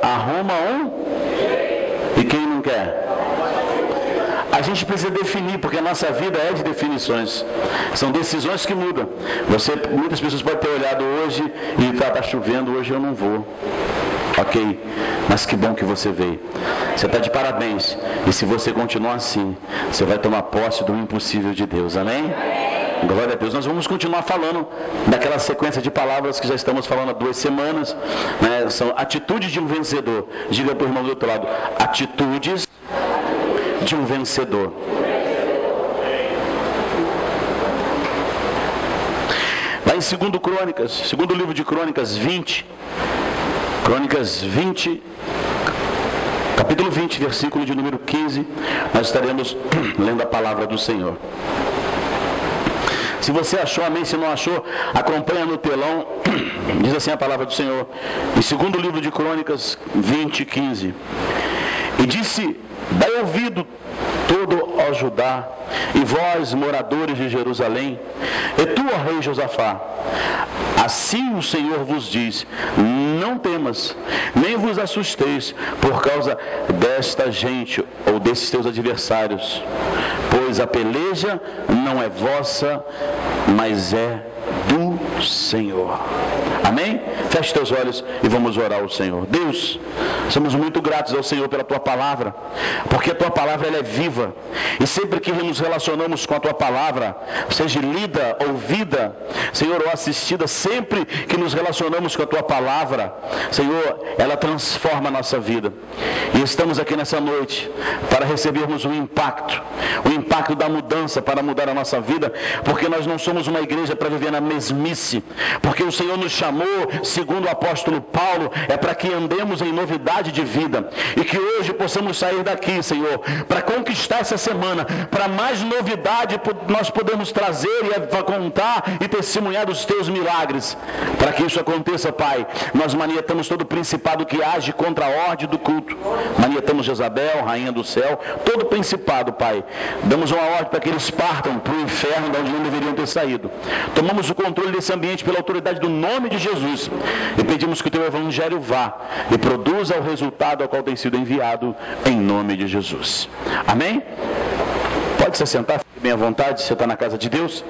arruma um. E quem não quer? A gente precisa definir, porque a nossa vida é de definições. São decisões que mudam. Muitas pessoas podem ter olhado hoje e está chovendo, hoje eu não vou. Ok, mas que bom que você veio. Você está de parabéns. E se você continuar assim, você vai tomar posse do impossível de Deus. Amém? Glória a Deus. Nós vamos continuar falando daquela sequência de palavras que já estamos falando há 2 semanas, né? São atitudes de um vencedor. Diga para o irmão do outro lado: atitudes de um vencedor. Lá em 2 Crônicas, segundo livro de Crônicas 20, Crônicas 20, capítulo 20, versículo de número 15, nós estaremos lendo a palavra do Senhor. Se você achou, amém. Se não achou, acompanha no telão. Diz assim a palavra do Senhor, em 2º livro de Crônicas 20, 15. E disse: dai ouvido todo ó Judá, e vós, moradores de Jerusalém, e tu, ó rei Josafá, assim o Senhor vos diz: não temas, nem vos assusteis por causa desta gente ou desses teus adversários, pois a peleja não é vossa, mas é do Senhor. Amém? Feche teus olhos e vamos orar ao Senhor. Deus, somos muito gratos ao Senhor pela Tua palavra, porque a Tua palavra ela é viva, e sempre que nos relacionamos com a Tua palavra, seja lida, ouvida, Senhor, ou assistida, sempre que nos relacionamos com a Tua palavra, Senhor, ela transforma a nossa vida. E estamos aqui nessa noite para recebermos o impacto da mudança, para mudar a nossa vida, porque nós não somos uma igreja para viver na mesmice, porque o Senhor nos chamou, segundo o apóstolo Paulo, é para que andemos em novidade de vida, e que hoje possamos sair daqui, Senhor, para conquistar essa semana, para mais novidade nós podemos trazer e contar e testemunhar dos Teus milagres. Para que isso aconteça, Pai, nós manietamos todo o principado que age contra a ordem do culto, manietamos Jezabel, rainha do céu, todo o principado, Pai, damos uma ordem para que eles partam para o inferno, de onde não deveriam ter saído. Tomamos o controle desse ambiente pela autoridade do nome de Jesus, e pedimos que o Teu Evangelho vá e produza o resultado ao qual tem sido enviado, em nome de Jesus. Amém? Pode se sentar, fique bem à vontade, você está na casa de Deus.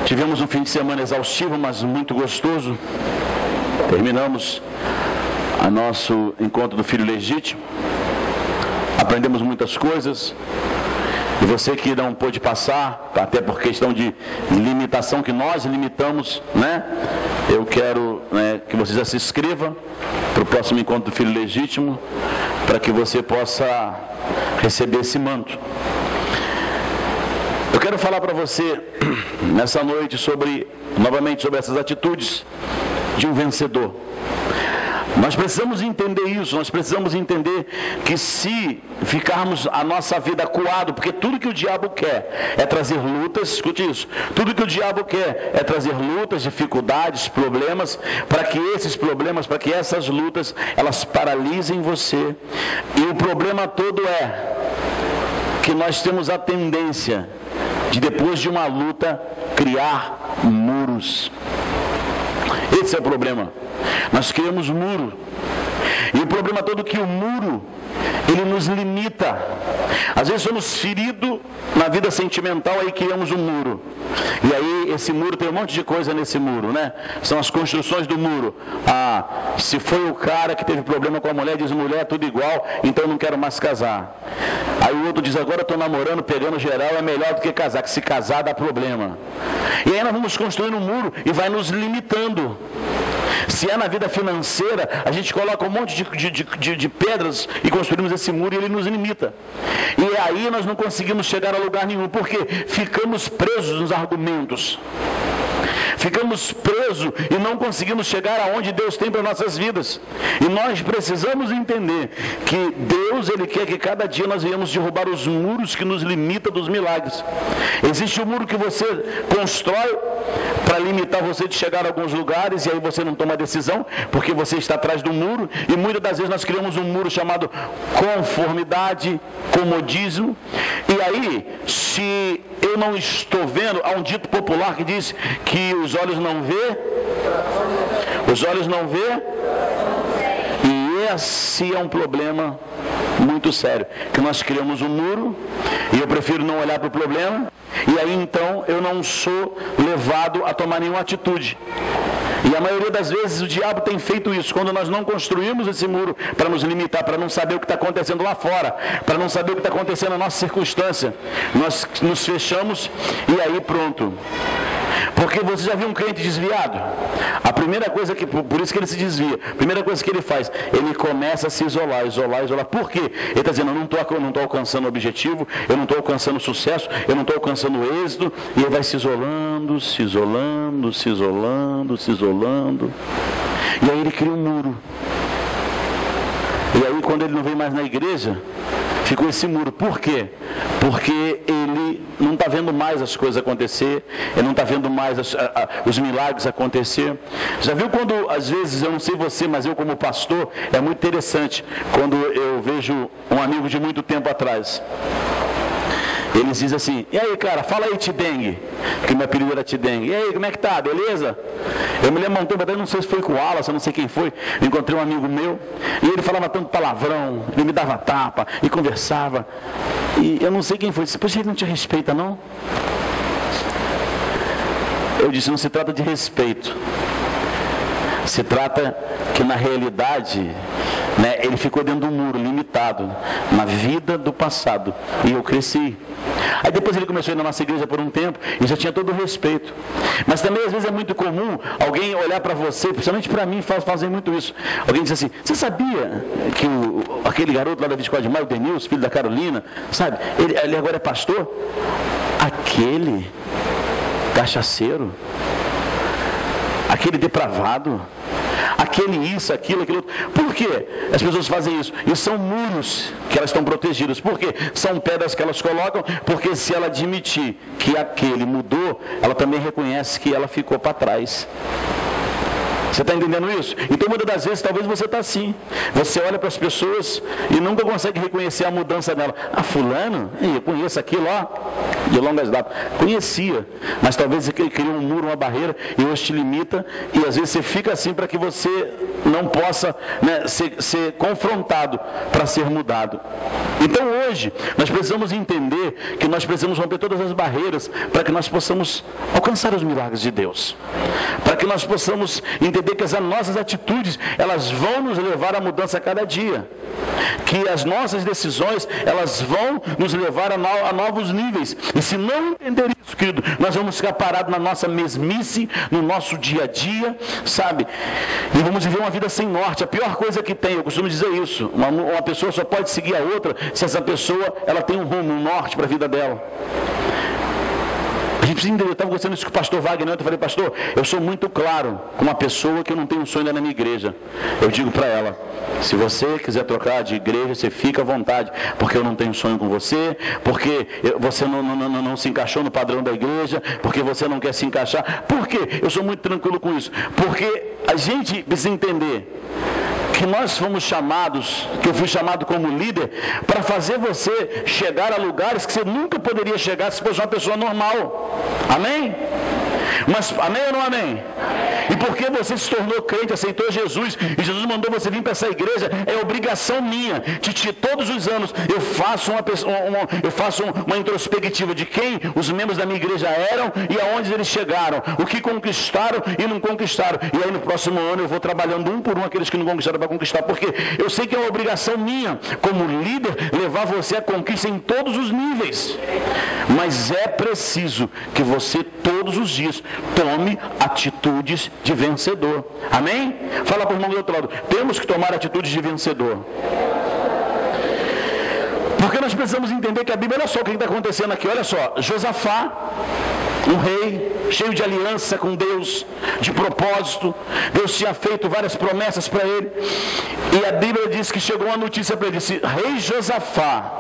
Tivemos um fim de semana exaustivo, mas muito gostoso. Terminamos o nosso encontro do filho legítimo, aprendemos muitas coisas. E você que não pôde passar, até por questão de limitação que nós limitamos, né? Eu quero, que você já se inscreva para o próximo encontro do Filho Legítimo, para que você possa receber esse manto. Eu quero falar para você nessa noite novamente sobre essas atitudes de um vencedor. Nós precisamos entender isso, nós precisamos entender que se ficarmos a nossa vida acuado, porque tudo que o diabo quer é trazer lutas, escute isso, tudo que o diabo quer é trazer lutas, dificuldades, problemas, para que essas lutas, elas paralisem você. E o problema todo é que nós temos a tendência de, depois de uma luta, criar muros. Esse é o problema. Nós criamos muro. E o problema todo é que o muro, ele nos limita. Às vezes somos feridos na vida sentimental, aí criamos um muro. E aí esse muro, tem um monte de coisa nesse muro, né? São as construções do muro. Se foi o cara que teve problema com a mulher, diz: mulher, tudo igual, então não quero mais casar. Aí o outro diz: agora eu estou namorando, pegando geral, é melhor do que casar, que se casar dá problema. E aí nós vamos construindo um muro e vai nos limitando. Se é na vida financeira, a gente coloca um monte de pedras e construímos esse muro e ele nos limita. E aí nós não conseguimos chegar a lugar nenhum, porque ficamos presos nos argumentos. Ficamos presos e não conseguimos chegar aonde Deus tem para nossas vidas. E nós precisamos entender que Deus, Ele quer que cada dia nós venhamos derrubar os muros que nos limitam dos milagres. Existe um muro que você constrói para limitar você de chegar a alguns lugares, e aí você não toma decisão, porque você está atrás do muro. E muitas das vezes nós criamos um muro chamado conformidade, comodismo. E aí, se eu não estou vendo, há um dito popular que diz que os olhos não vê, e esse é um problema muito sério, que nós criamos um muro, e eu prefiro não olhar para o problema, e aí então eu não sou levado a tomar nenhuma atitude. E a maioria das vezes o diabo tem feito isso, quando nós não construímos esse muro para nos limitar, para não saber o que está acontecendo lá fora, para não saber o que está acontecendo na nossa circunstância, nós nos fechamos e aí pronto. Porque você já viu um crente desviado? A primeira coisa que, por isso que ele se desvia, a primeira coisa que ele faz, ele começa a se isolar. Por quê? Ele está dizendo, eu não estou alcançando o objetivo, eu não estou alcançando o sucesso, eu não estou alcançando o êxito, e ele vai se isolando. E aí ele cria um muro. E aí quando ele não vem mais na igreja, ficou esse muro. Por quê? Porque ele não está vendo mais as coisas acontecer, ele não está vendo mais os milagres acontecer. Já viu quando, às vezes, eu não sei você, mas eu como pastor, é muito interessante, quando eu vejo um amigo de muito tempo atrás, eles dizem assim, e aí cara, fala aí Tidengue, que meu apelido era Tidengue, e aí, como é que tá, beleza? Eu me lembro um tempo atrás, não sei se foi com o Wallace, eu não sei quem foi, eu encontrei um amigo meu, e ele falava tanto palavrão, ele me dava tapa, e conversava, e eu não sei quem foi, disse, poxa, ele não te respeita não? Eu disse, não se trata de respeito, se trata que na realidade, né, ele ficou dentro de um muro limitado na vida do passado, e eu cresci. Aí depois ele começou a ir na nossa igreja por um tempo e já tinha todo o respeito. Mas também às vezes é muito comum alguém olhar para você, principalmente para mim, fazem muito isso. Alguém diz assim, você sabia que aquele garoto lá da 24 de maio, o Denilson, filho da Carolina, sabe, ele agora é pastor? Aquele cachaceiro, aquele depravado, aquele isso, aquilo outro. Por que as pessoas fazem isso? E são muros que elas estão protegidas. Por quê? São pedras que elas colocam, porque se ela admitir que aquele mudou, ela também reconhece que ela ficou para trás. Você está entendendo isso? Então muitas das vezes talvez você está assim. Você olha para as pessoas e nunca consegue reconhecer a mudança dela. Ah, fulano? Eu conheço aquilo, ó, de longas datas. Conhecia, mas talvez ele criou um muro, uma barreira, e hoje te limita, e às vezes você fica assim para que você não possa, né, ser confrontado para ser mudado. Então hoje nós precisamos entender que nós precisamos romper todas as barreiras para que nós possamos alcançar os milagres de Deus. Para que nós possamos entender que as nossas atitudes, elas vão nos levar à mudança a cada dia. Que as nossas decisões, elas vão nos levar a novos níveis. E se não entender isso, querido, nós vamos ficar parados na nossa mesmice, no nosso dia a dia, sabe? E vamos viver uma vida sem norte. A pior coisa que tem, eu costumo dizer isso, uma pessoa só pode seguir a outra se essa pessoa, ela tem um rumo, um norte para a vida dela. A gente precisa entender, eu estava gostando disso com o pastor Wagner, eu falei, pastor, eu sou muito claro com uma pessoa que eu não tenho um sonho na minha igreja. Eu digo para ela, se você quiser trocar de igreja, você fica à vontade, porque eu não tenho sonho com você, porque você não se encaixou no padrão da igreja, porque você não quer se encaixar. Por quê? Eu sou muito tranquilo com isso. Porque a gente precisa entender que nós fomos chamados, que eu fui chamado como líder, para fazer você chegar a lugares que você nunca poderia chegar se fosse uma pessoa normal. Amém? Mas amém ou não amém? E porque você se tornou crente, aceitou Jesus, e Jesus mandou você vir para essa igreja, é obrigação minha, todos os anos eu faço uma introspectiva de quem os membros da minha igreja eram e aonde eles chegaram, o que conquistaram e não conquistaram. E aí no próximo ano eu vou trabalhando um por um aqueles que não conquistaram para conquistar, porque eu sei que é uma obrigação minha, como líder, levar você à conquista em todos os níveis. Mas é preciso que você todos os dias tome atitudes de vencedor. Amém? Fala para o irmão do outro lado. Temos que tomar atitudes de vencedor. Porque nós precisamos entender que a Bíblia, olha só o que está acontecendo aqui. Olha só, Josafá, um rei cheio de aliança com Deus, de propósito. Deus tinha feito várias promessas para ele. E a Bíblia diz que chegou uma notícia para ele. Disse, rei Josafá,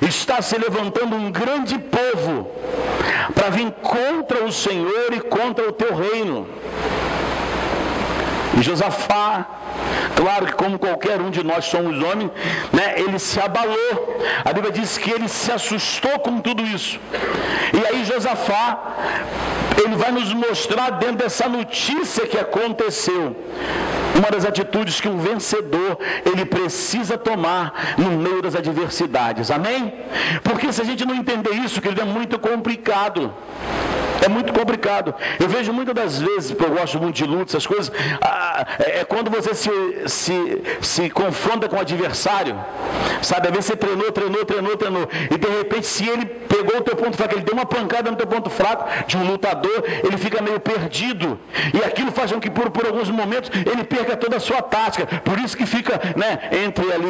está se levantando um grande povo para vir contra o Senhor e contra o teu reino. E Josafá, claro que como qualquer um de nós somos homens, né, ele se abalou. A Bíblia diz que ele se assustou com tudo isso. E aí Josafá, ele vai nos mostrar dentro dessa notícia que aconteceu, uma das atitudes que um vencedor, ele precisa tomar no meio das adversidades. Amém? Porque se a gente não entender isso, querido, é muito complicado. É muito complicado. Eu vejo muitas das vezes, porque eu gosto muito de luta, essas coisas, é quando você se confronta com o adversário, sabe? Às vezes você treinou, e de repente, se ele pegou o teu ponto fraco, ele deu uma pancada no teu ponto fraco de um lutador, ele fica meio perdido. E aquilo faz com que por alguns momentos ele perca toda a sua tática. Por isso que fica, né, entre ali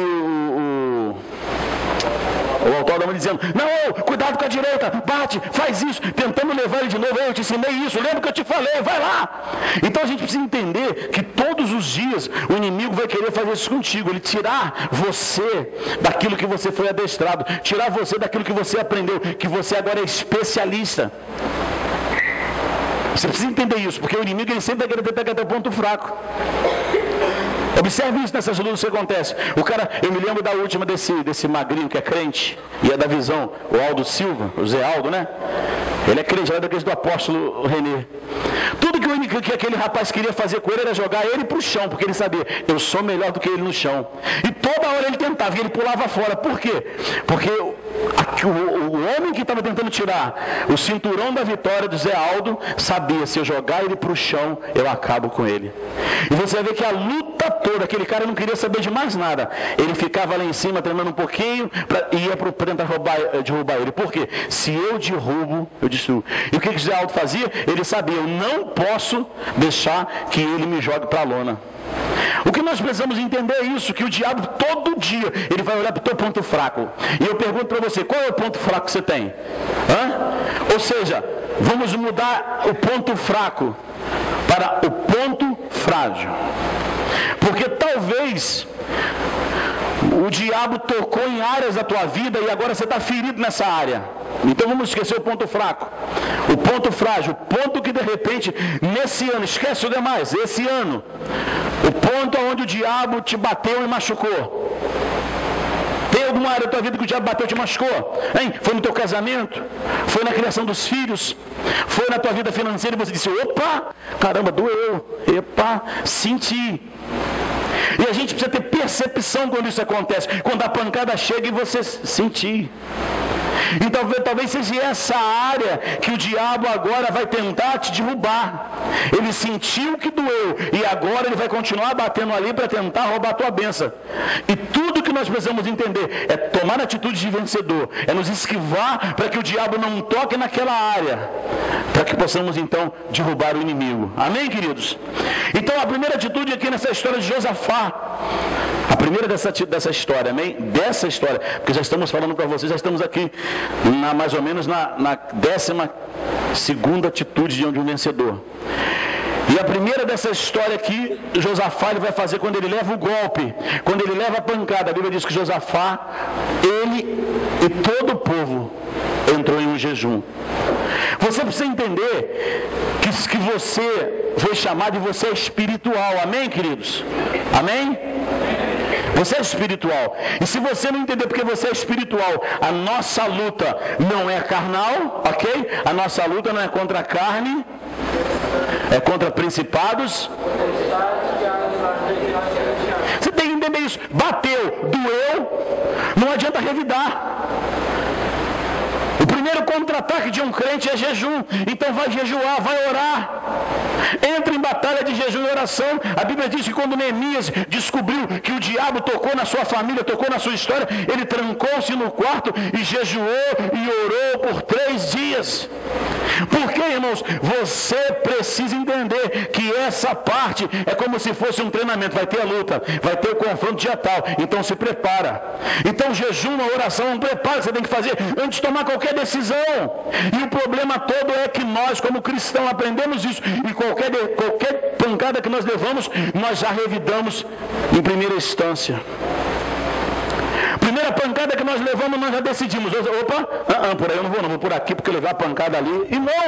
o autódromo dizendo, não, cuidado com a direita, bate, faz isso, tentando levar ele de novo, eu te ensinei isso, lembra que eu te falei, vai lá. Então a gente precisa entender que todos os dias o inimigo vai querer fazer isso contigo, ele tirar você daquilo que você foi adestrado, tirar você daquilo que você aprendeu, que você agora é especialista. Você precisa entender isso, porque o inimigo ele sempre vai querer pegar teu ponto fraco. Observe isso nessas lutas que acontece. O cara, eu me lembro da última desse magrinho que é crente, e é da visão, o Aldo Silva, o Zé Aldo, né? Ele é crente, ele é daquele do apóstolo Renê. Tudo que aquele rapaz queria fazer com ele era jogar ele para o chão, porque ele sabia, eu sou melhor do que ele no chão. E toda hora ele tentava, e ele pulava fora. Por quê? Porque o homem que estava tentando tirar o cinturão da vitória do Zé Aldo sabia, se eu jogar ele para o chão, eu acabo com ele. E você vai ver que a luta toda, aquele cara não queria saber de mais nada. Ele ficava lá em cima treinando um pouquinho e ia para tentar derrubar ele. Por quê? Se eu derrubo, eu destruo. E o que o Zé Aldo fazia? Ele sabia, eu não posso deixar que ele me jogue para a lona. O que nós precisamos entender é isso, que o diabo todo dia, ele vai olhar para o teu ponto fraco. E eu pergunto para você, qual é o ponto fraco que você tem? Ou seja, vamos mudar o ponto fraco para o ponto frágil. Porque talvez o diabo tocou em áreas da tua vida e agora você está ferido nessa área. Então vamos esquecer o ponto fraco, o ponto frágil, o ponto que de repente, nesse ano, esquece o demais, esse ano, o ponto onde o diabo te bateu e machucou. Tem alguma área da tua vida que o diabo bateu e te machucou? Hein? Foi no teu casamento? Foi na criação dos filhos? Foi na tua vida financeira e você disse, opa, caramba, doeu, epa, senti. E a gente precisa ter percepção quando isso acontece, quando a pancada chega e você sentir. Então talvez seja essa área que o diabo agora vai tentar te derrubar. Ele sentiu que doeu e agora ele vai continuar batendo ali para tentar roubar a tua bênção. E tudo que nós precisamos entender é tomar atitude de vencedor, é nos esquivar para que o diabo não toque naquela área, para que possamos então derrubar o inimigo. Amém, queridos? Então a primeira atitude aqui nessa história de Josafá, a primeira dessa história, amém? Dessa história, porque já estamos falando para vocês, já estamos aqui mais ou menos na 12ª atitude de um vencedor. E a primeira dessa história aqui, Josafá ele vai fazer quando ele leva o golpe, quando ele leva a pancada. A Bíblia diz que Josafá, ele e todo o povo entrou em um jejum. Você precisa entender que você foi chamado e você é espiritual. Amém, queridos? Amém? Você é espiritual. E se você não entender porque você é espiritual, a nossa luta não é carnal, ok? A nossa luta não é contra a carne, é contra principados. Você tem que entender isso. Bateu, doeu, não adianta revidar. O primeiro contra-ataque de um crente é jejum. Então vai jejuar, vai orar. Entra em batalha de jejum e oração. A Bíblia diz que quando Neemias descobriu que o diabo tocou na sua família, tocou na sua história, ele trancou-se no quarto e jejuou e orou por 3 dias. Por quê, irmãos? Você precisa entender que essa parte é como se fosse um treinamento. Vai ter a luta, vai ter o confronto dia tal. Então se prepara. Então jejum, a oração, um preparo que você tem que fazer antes de tomar qualquer decisão. E o problema todo é que nós, como cristãos, aprendemos isso. E qualquer pancada que nós levamos, nós já revidamos em primeira instância. Primeira pancada que nós levamos, nós já decidimos, opa, por aí eu não vou por aqui, porque eu levei a pancada ali. E não,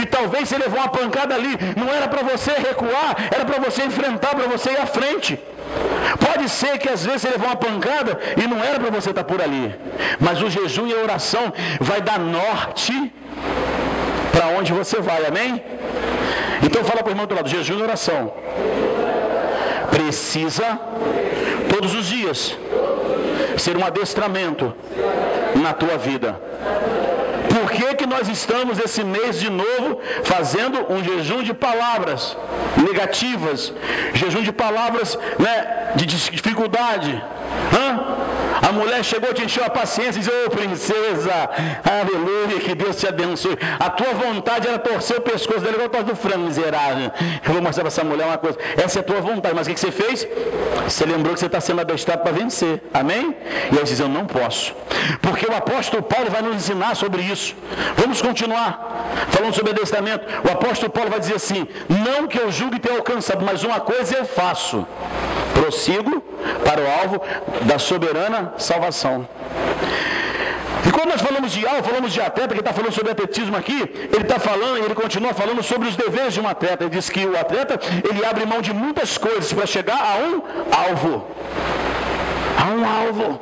e talvez você levou uma pancada ali, não era para você recuar, era para você enfrentar, para você ir à frente. Pode ser que às vezes você levou uma pancada e não era para você estar por ali, mas o jejum e a oração vai dar norte para onde você vai, amém? Então fala para o irmão do lado, jejum e oração precisa todos os dias ser um adestramento na tua vida. Por que nós estamos esse mês de novo fazendo um jejum de palavras negativas, jejum de palavras, né, de dificuldade? A mulher chegou, te encheu a paciência e disse, ô princesa, aleluia, que Deus te abençoe. A tua vontade era torcer o pescoço dela igual o torce do frango, miserável. Eu vou mostrar para essa mulher uma coisa, essa é a tua vontade, mas o que você fez? Você lembrou que você está sendo adestrado para vencer, amém? E aí diz, eu não posso, porque o apóstolo Paulo vai nos ensinar sobre isso. Vamos continuar falando sobre adestramento. O apóstolo Paulo vai dizer assim, não que eu julgue ter alcançado, mas uma coisa eu faço, prossigo para o alvo da soberana salvação. E quando nós falamos de alvo, falamos de atleta, que está falando sobre atletismo aqui, ele está falando, ele continua falando sobre os deveres de um atleta. Ele diz que o atleta, ele abre mão de muitas coisas para chegar a um alvo. A um alvo.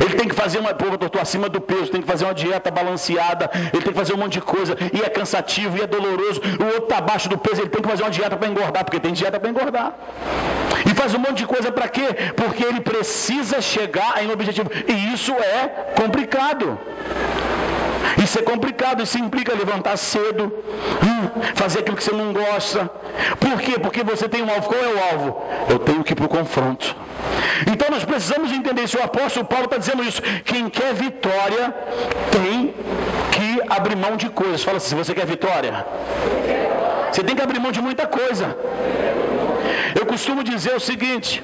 Ele tem que fazer uma, eu estou acima do peso, tem que fazer uma dieta balanceada, ele tem que fazer um monte de coisa, e é cansativo, e é doloroso, o outro está abaixo do peso, ele tem que fazer uma dieta para engordar, porque tem dieta para engordar. E faz um monte de coisa para quê? Porque ele precisa chegar em um objetivo, e isso é complicado. Isso é complicado, isso implica levantar cedo, fazer aquilo que você não gosta. Por quê? Porque você tem um alvo. Qual é o alvo? Eu tenho que ir para o confronto. Então nós precisamos entender isso. O apóstolo Paulo está dizendo isso. Quem quer vitória tem que abrir mão de coisas. Fala assim, se você quer vitória, você tem que abrir mão de muita coisa. Eu costumo dizer o seguinte,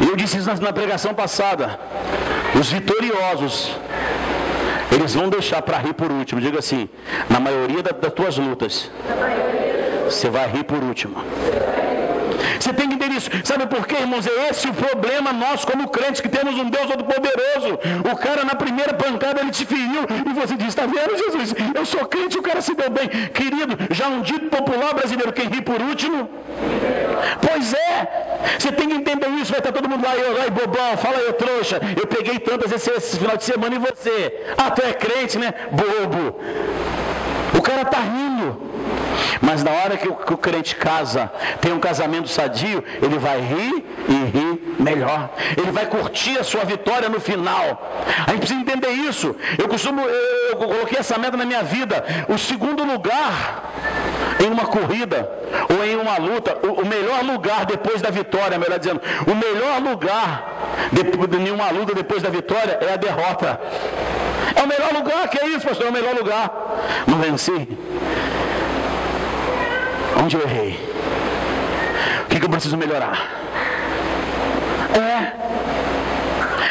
eu disse isso na pregação passada, os vitoriosos, eles vão deixar para rir por último. Diga assim, na maioria das tuas lutas, você vai rir por último. Você tem que entender isso. Sabe por quê, irmãos? É esse o problema nosso como crentes, que temos um Deus todo-poderoso. O cara na primeira pancada ele te feriu e você diz, está vendo, Jesus? Eu sou crente, o cara se deu bem. Querido, já um dito popular brasileiro, quem ri por último? Pois é. Você tem que entender isso. Vai estar todo mundo lá, eu, ai bobão, fala aí, trouxa. Eu peguei tantas vezes esse final de semana e você? Ah, tu é crente, né? Bobo. O cara está rindo. Mas na hora que o crente casa, tem um casamento sadio, ele vai rir e rir melhor. Ele vai curtir a sua vitória no final. A gente precisa entender isso. Eu coloquei essa meta na minha vida. O segundo lugar em uma corrida ou em uma luta, o melhor lugar depois da vitória, melhor dizendo, o melhor lugar em uma luta depois da vitória é a derrota. É o melhor lugar, que é isso, pastor? É o melhor lugar. Não venci. Onde eu errei? O que eu preciso melhorar?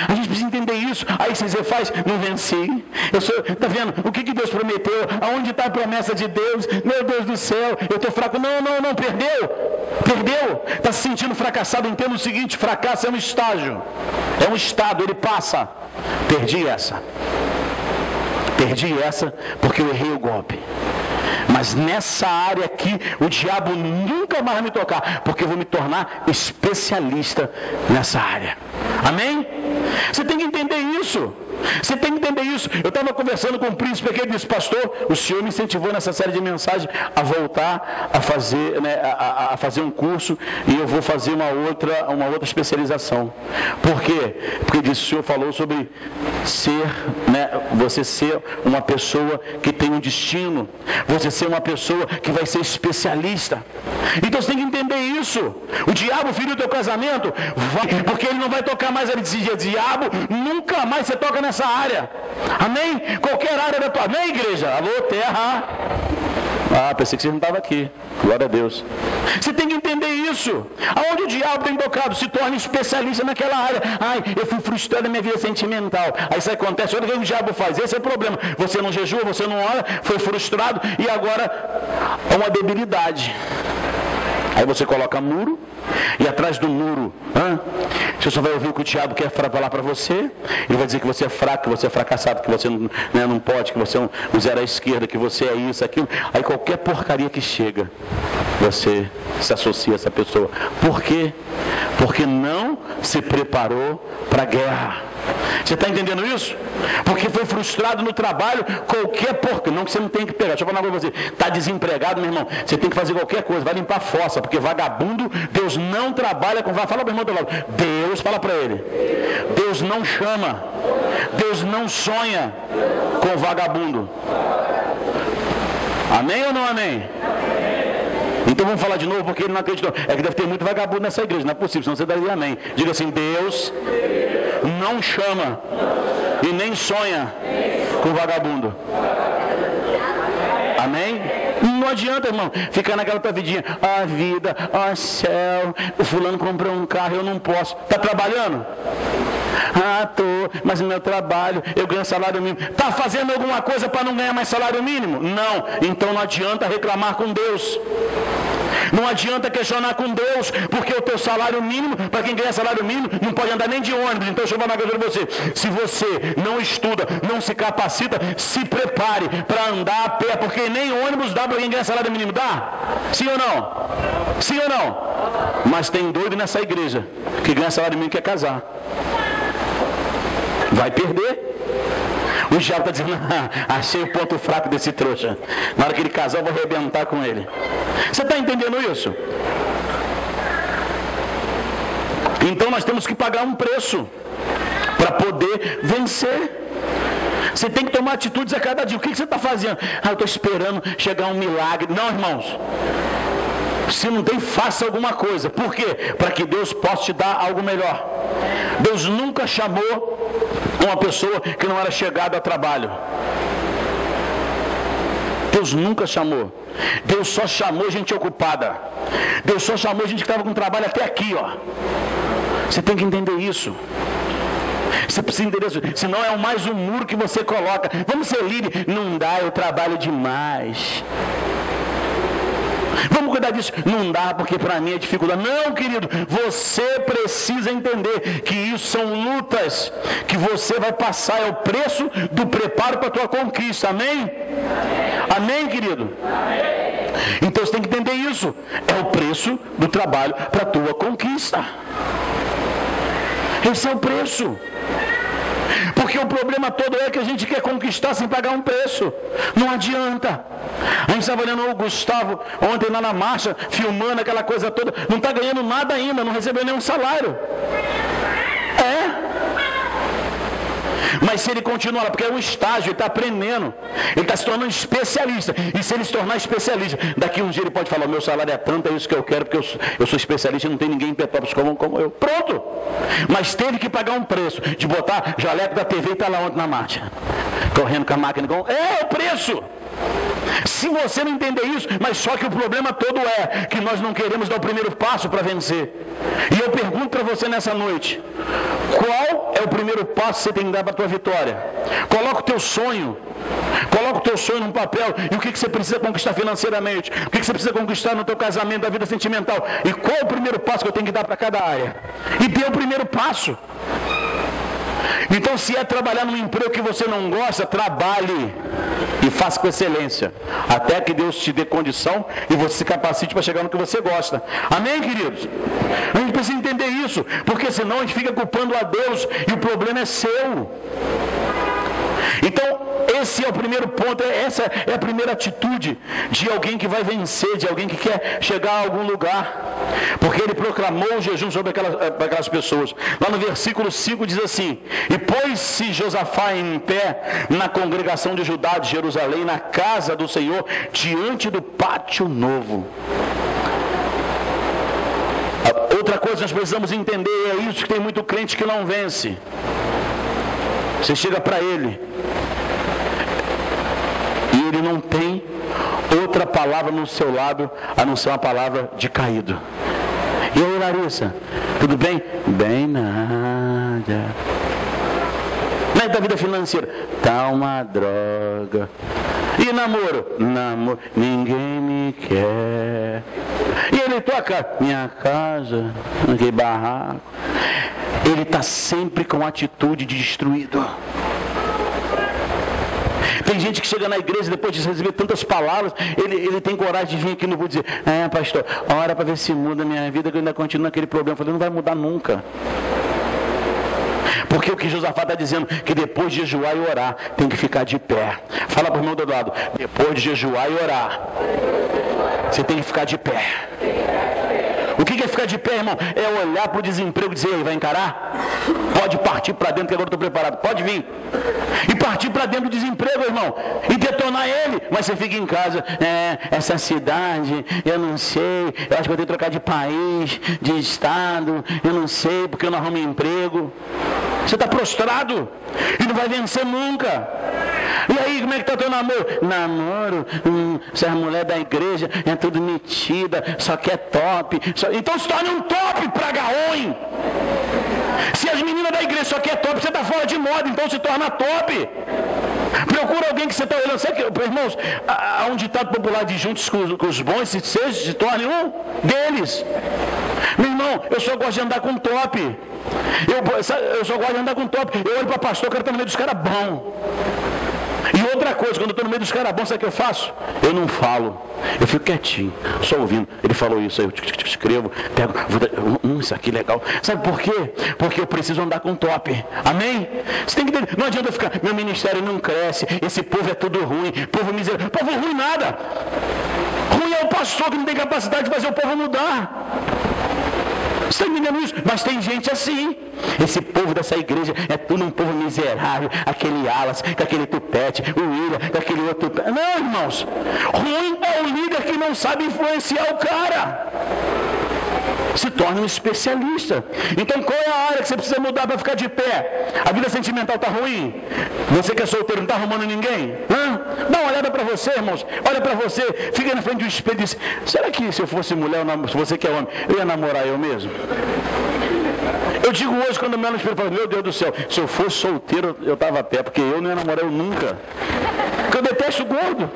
A gente precisa entender isso. Aí você faz, não venci. Está vendo? O que Deus prometeu? Aonde está a promessa de Deus? Meu Deus do céu, eu estou fraco. Não, perdeu. Perdeu. Está se sentindo fracassado. Entenda o seguinte, fracasso é um estágio. É um estado, ele passa. Perdi essa porque eu errei o golpe. Mas nessa área aqui, o diabo nunca mais vai me tocar, porque eu vou me tornar especialista nessa área. Amém? Você tem que entender isso. Você tem que entender isso. Eu estava conversando com um príncipe aqui, ele disse, pastor, o senhor me incentivou nessa série de mensagens a voltar a fazer, né, a fazer um curso, e eu vou fazer uma outra especialização. Por quê? Porque disse, o senhor falou sobre ser, né, você ser uma pessoa que tem um destino, você ser uma pessoa que vai ser especialista. Então você tem que entender isso. O diabo feriu o teu casamento, porque ele não vai tocar mais. Ele dizia, diabo, nunca mais você toca nessa área. Amém? Qualquer área da tua... Amém, igreja? Alô, terra? Ah, pensei que você não estava aqui. Glória a Deus. Você tem que entender isso. Aonde o diabo tem tocado, se torna especialista naquela área. Ai, eu fui frustrado na minha vida sentimental. Aí isso acontece. Olha o que o diabo faz. Esse é o problema. Você não jejua, você não ora, foi frustrado e agora é uma debilidade. Aí você coloca muro, E atrás do muro, você só vai ouvir o que o diabo quer falar para você. Ele vai dizer que você é fraco, que você é fracassado, que você não pode, que você é um zero à esquerda, que você é isso, aquilo. Aí qualquer porcaria que chega, você se associa a essa pessoa. Por quê? Porque não se preparou para a guerra. Você está entendendo isso? Porque foi frustrado no trabalho, qualquer porca. Não que você não tem que pegar. Deixa eu falar uma coisa para você. Está desempregado, meu irmão. Você tem que fazer qualquer coisa. Vai limpar a fossa. Porque vagabundo, Deus não trabalha com... Fala para o irmão do lado. Deus, fala para ele. Deus não chama. Deus não sonha com vagabundo. Amém ou não amém? Então vamos falar de novo, porque ele não acreditou. É que deve ter muito vagabundo nessa igreja. Não é possível, senão você daria amém. Diga assim: Deus não chama e nem sonha com vagabundo. Amém? Não adianta, irmão, ficar naquela tua vidinha. A vida, ó céu, o fulano comprou um carro, eu não posso. Está trabalhando? Tô, mas no meu trabalho eu ganho salário mínimo. Está fazendo alguma coisa para não ganhar mais salário mínimo? Não. Então não adianta reclamar com Deus. Não adianta questionar com Deus, porque o teu salário mínimo, para quem ganha salário mínimo, não pode andar nem de ônibus. Então deixa eu falar uma coisa para você. Se você não estuda, não se capacita, se prepare para andar a pé, porque nem ônibus dá para quem ganha salário mínimo. Dá? Sim ou não? Sim ou não? Mas tem doido nessa igreja que ganha salário mínimo e quer casar. Vai perder. O diabo está dizendo: achei o ponto fraco desse trouxa. Na hora que ele casar, eu vou arrebentar com ele. Você está entendendo isso? Então nós temos que pagar um preço para poder vencer. Você tem que tomar atitudes a cada dia. O que você está fazendo? Eu estou esperando chegar um milagre. Não, irmãos. Se não tem, faça alguma coisa. Por quê? Para que Deus possa te dar algo melhor. Deus nunca chamou uma pessoa que não era chegada a trabalho. Deus nunca chamou. Deus só chamou gente ocupada. Deus só chamou gente que estava com trabalho até aqui, ó. Você tem que entender isso. Você precisa entender isso. Senão é mais um muro que você coloca. Vamos ser livres. Não dá, eu trabalho demais. Vamos cuidar disso. Não dá, porque para mim é dificuldade. Não, querido, você precisa entender que isso são lutas que você vai passar. É o preço do preparo para a tua conquista. Amém? Amém, querido? Amém. Então você tem que entender isso. É o preço do trabalho para a tua conquista. Esse é o preço. Porque o problema todo é que a gente quer conquistar sem pagar um preço. Não adianta. A gente estava olhando o Gustavo ontem lá na marcha, filmando aquela coisa toda. Não está ganhando nada ainda, não recebeu nenhum salário. Mas se ele continuar lá, porque é um estágio, ele está aprendendo, ele está se tornando especialista. E se ele se tornar especialista, daqui um dia ele pode falar: meu salário é tanto, é isso que eu quero, porque eu sou especialista e não tem ninguém em Petrópolis como eu. Pronto! Mas teve que pagar um preço de botar jaleco da TV e está lá ontem na marcha, correndo com a máquina. É o preço! Se você não entender isso, mas só que o problema todo é que nós não queremos dar o primeiro passo para vencer. E eu pergunto para você nessa noite: qual é o primeiro passo que você tem que dar para a tua vitória? Coloca o teu sonho. Coloca o teu sonho num papel. E o que você precisa conquistar financeiramente? O que você precisa conquistar no teu casamento, da vida sentimental? E qual é o primeiro passo que eu tenho que dar para cada área? E dê o primeiro passo. Então, se é trabalhar num emprego que você não gosta, trabalhe e faça com excelência, até que Deus te dê condição e você se capacite para chegar no que você gosta. Amém, queridos? A gente precisa entender isso, porque senão a gente fica culpando a Deus e o problema é seu. Então, esse é o primeiro ponto, essa é a primeira atitude de alguém que vai vencer, de alguém que quer chegar a algum lugar. Porque ele proclamou o jejum sobre aquelas pessoas. Lá no versículo 5 diz assim: e pôs-se Josafá em pé na congregação de Judá de Jerusalém, na casa do Senhor, diante do pátio novo. Outra coisa que nós precisamos entender é isso, que tem muito crente que não vence. Você chega para ele e ele não tem outra palavra no seu lado a não ser uma palavra de caído. E aí, Larissa, tudo bem? Bem nada. Como é que tá a vida financeira? Tá uma droga. E namoro? Namoro. Ninguém me me quer. E ele toca minha casa, aquele barraco. Ele está sempre com atitude de destruído. Tem gente que chega na igreja depois de receber tantas palavras, ele tem coragem de vir aqui no púlpito e dizer: pastor, ora para ver se muda a minha vida, que eu ainda continuo naquele problema. Eu falei: não vai mudar nunca. Porque o que Josafá está dizendo, que depois de jejuar e orar, tem que ficar de pé. Fala para o irmão do outro lado: depois de jejuar e orar, você tem que ficar de pé. O que é ficar de pé, irmão? É olhar para o desemprego e dizer: vai encarar? Pode partir para dentro, que agora eu estou preparado. Pode vir. E partir para dentro do desemprego, irmão. E detonar ele. Mas você fica em casa: essa cidade, eu não sei. Eu acho que eu tenho que trocar de país, de estado. Eu não sei, porque eu não arrumo emprego. Você está prostrado. E não vai vencer nunca. E aí, como é que está o teu namoro? Namoro, essa mulher da igreja é tudo metida, só quer top. Então se torne um top, praga ruim. Se as meninas da igreja só quer top, você está fora de moda, então se torna top. Procura alguém que você está olhando. Sabe que, irmãos, há um ditado popular de juntos com os bons, se torne um deles. Meu irmão, eu só gosto de andar com top. Eu só gosto de andar com top. Eu olho para pastor, eu quero estar no meio dos caras bons. E outra coisa, quando eu estou no meio dos caras bons, sabe o que eu faço? Eu não falo, eu fico quietinho, só ouvindo. Ele falou isso, aí eu escrevo, pego, isso aqui é legal. Sabe por quê? Porque eu preciso andar com top. Amém? Você tem que entender, não adianta ficar: meu ministério não cresce, esse povo é tudo ruim, povo miserável. Povo ruim nada. Ruim é o pastor que não tem capacidade de fazer o povo mudar. Você está entendendo isso? Mas tem gente assim. Esse povo dessa igreja é tudo um povo miserável. Aquele Alas, com aquele tupete, o William, com aquele outro tupete. Não, irmãos. Ruim é o líder que não sabe influenciar o cara. Se torna um especialista. Então qual é a área que você precisa mudar para ficar de pé? A vida sentimental está ruim? Você que é solteiro não está arrumando ninguém? Dá uma olhada para você, irmãos. Olha para você, fica na frente do espelho e diz: será que se eu fosse mulher, se você que é homem, eu ia namorar eu mesmo? Eu digo hoje, quando eu me olho no espelho, eu falo: meu Deus do céu, se eu fosse solteiro eu estava a pé, porque eu não ia namorar eu nunca. Porque eu detesto gordo.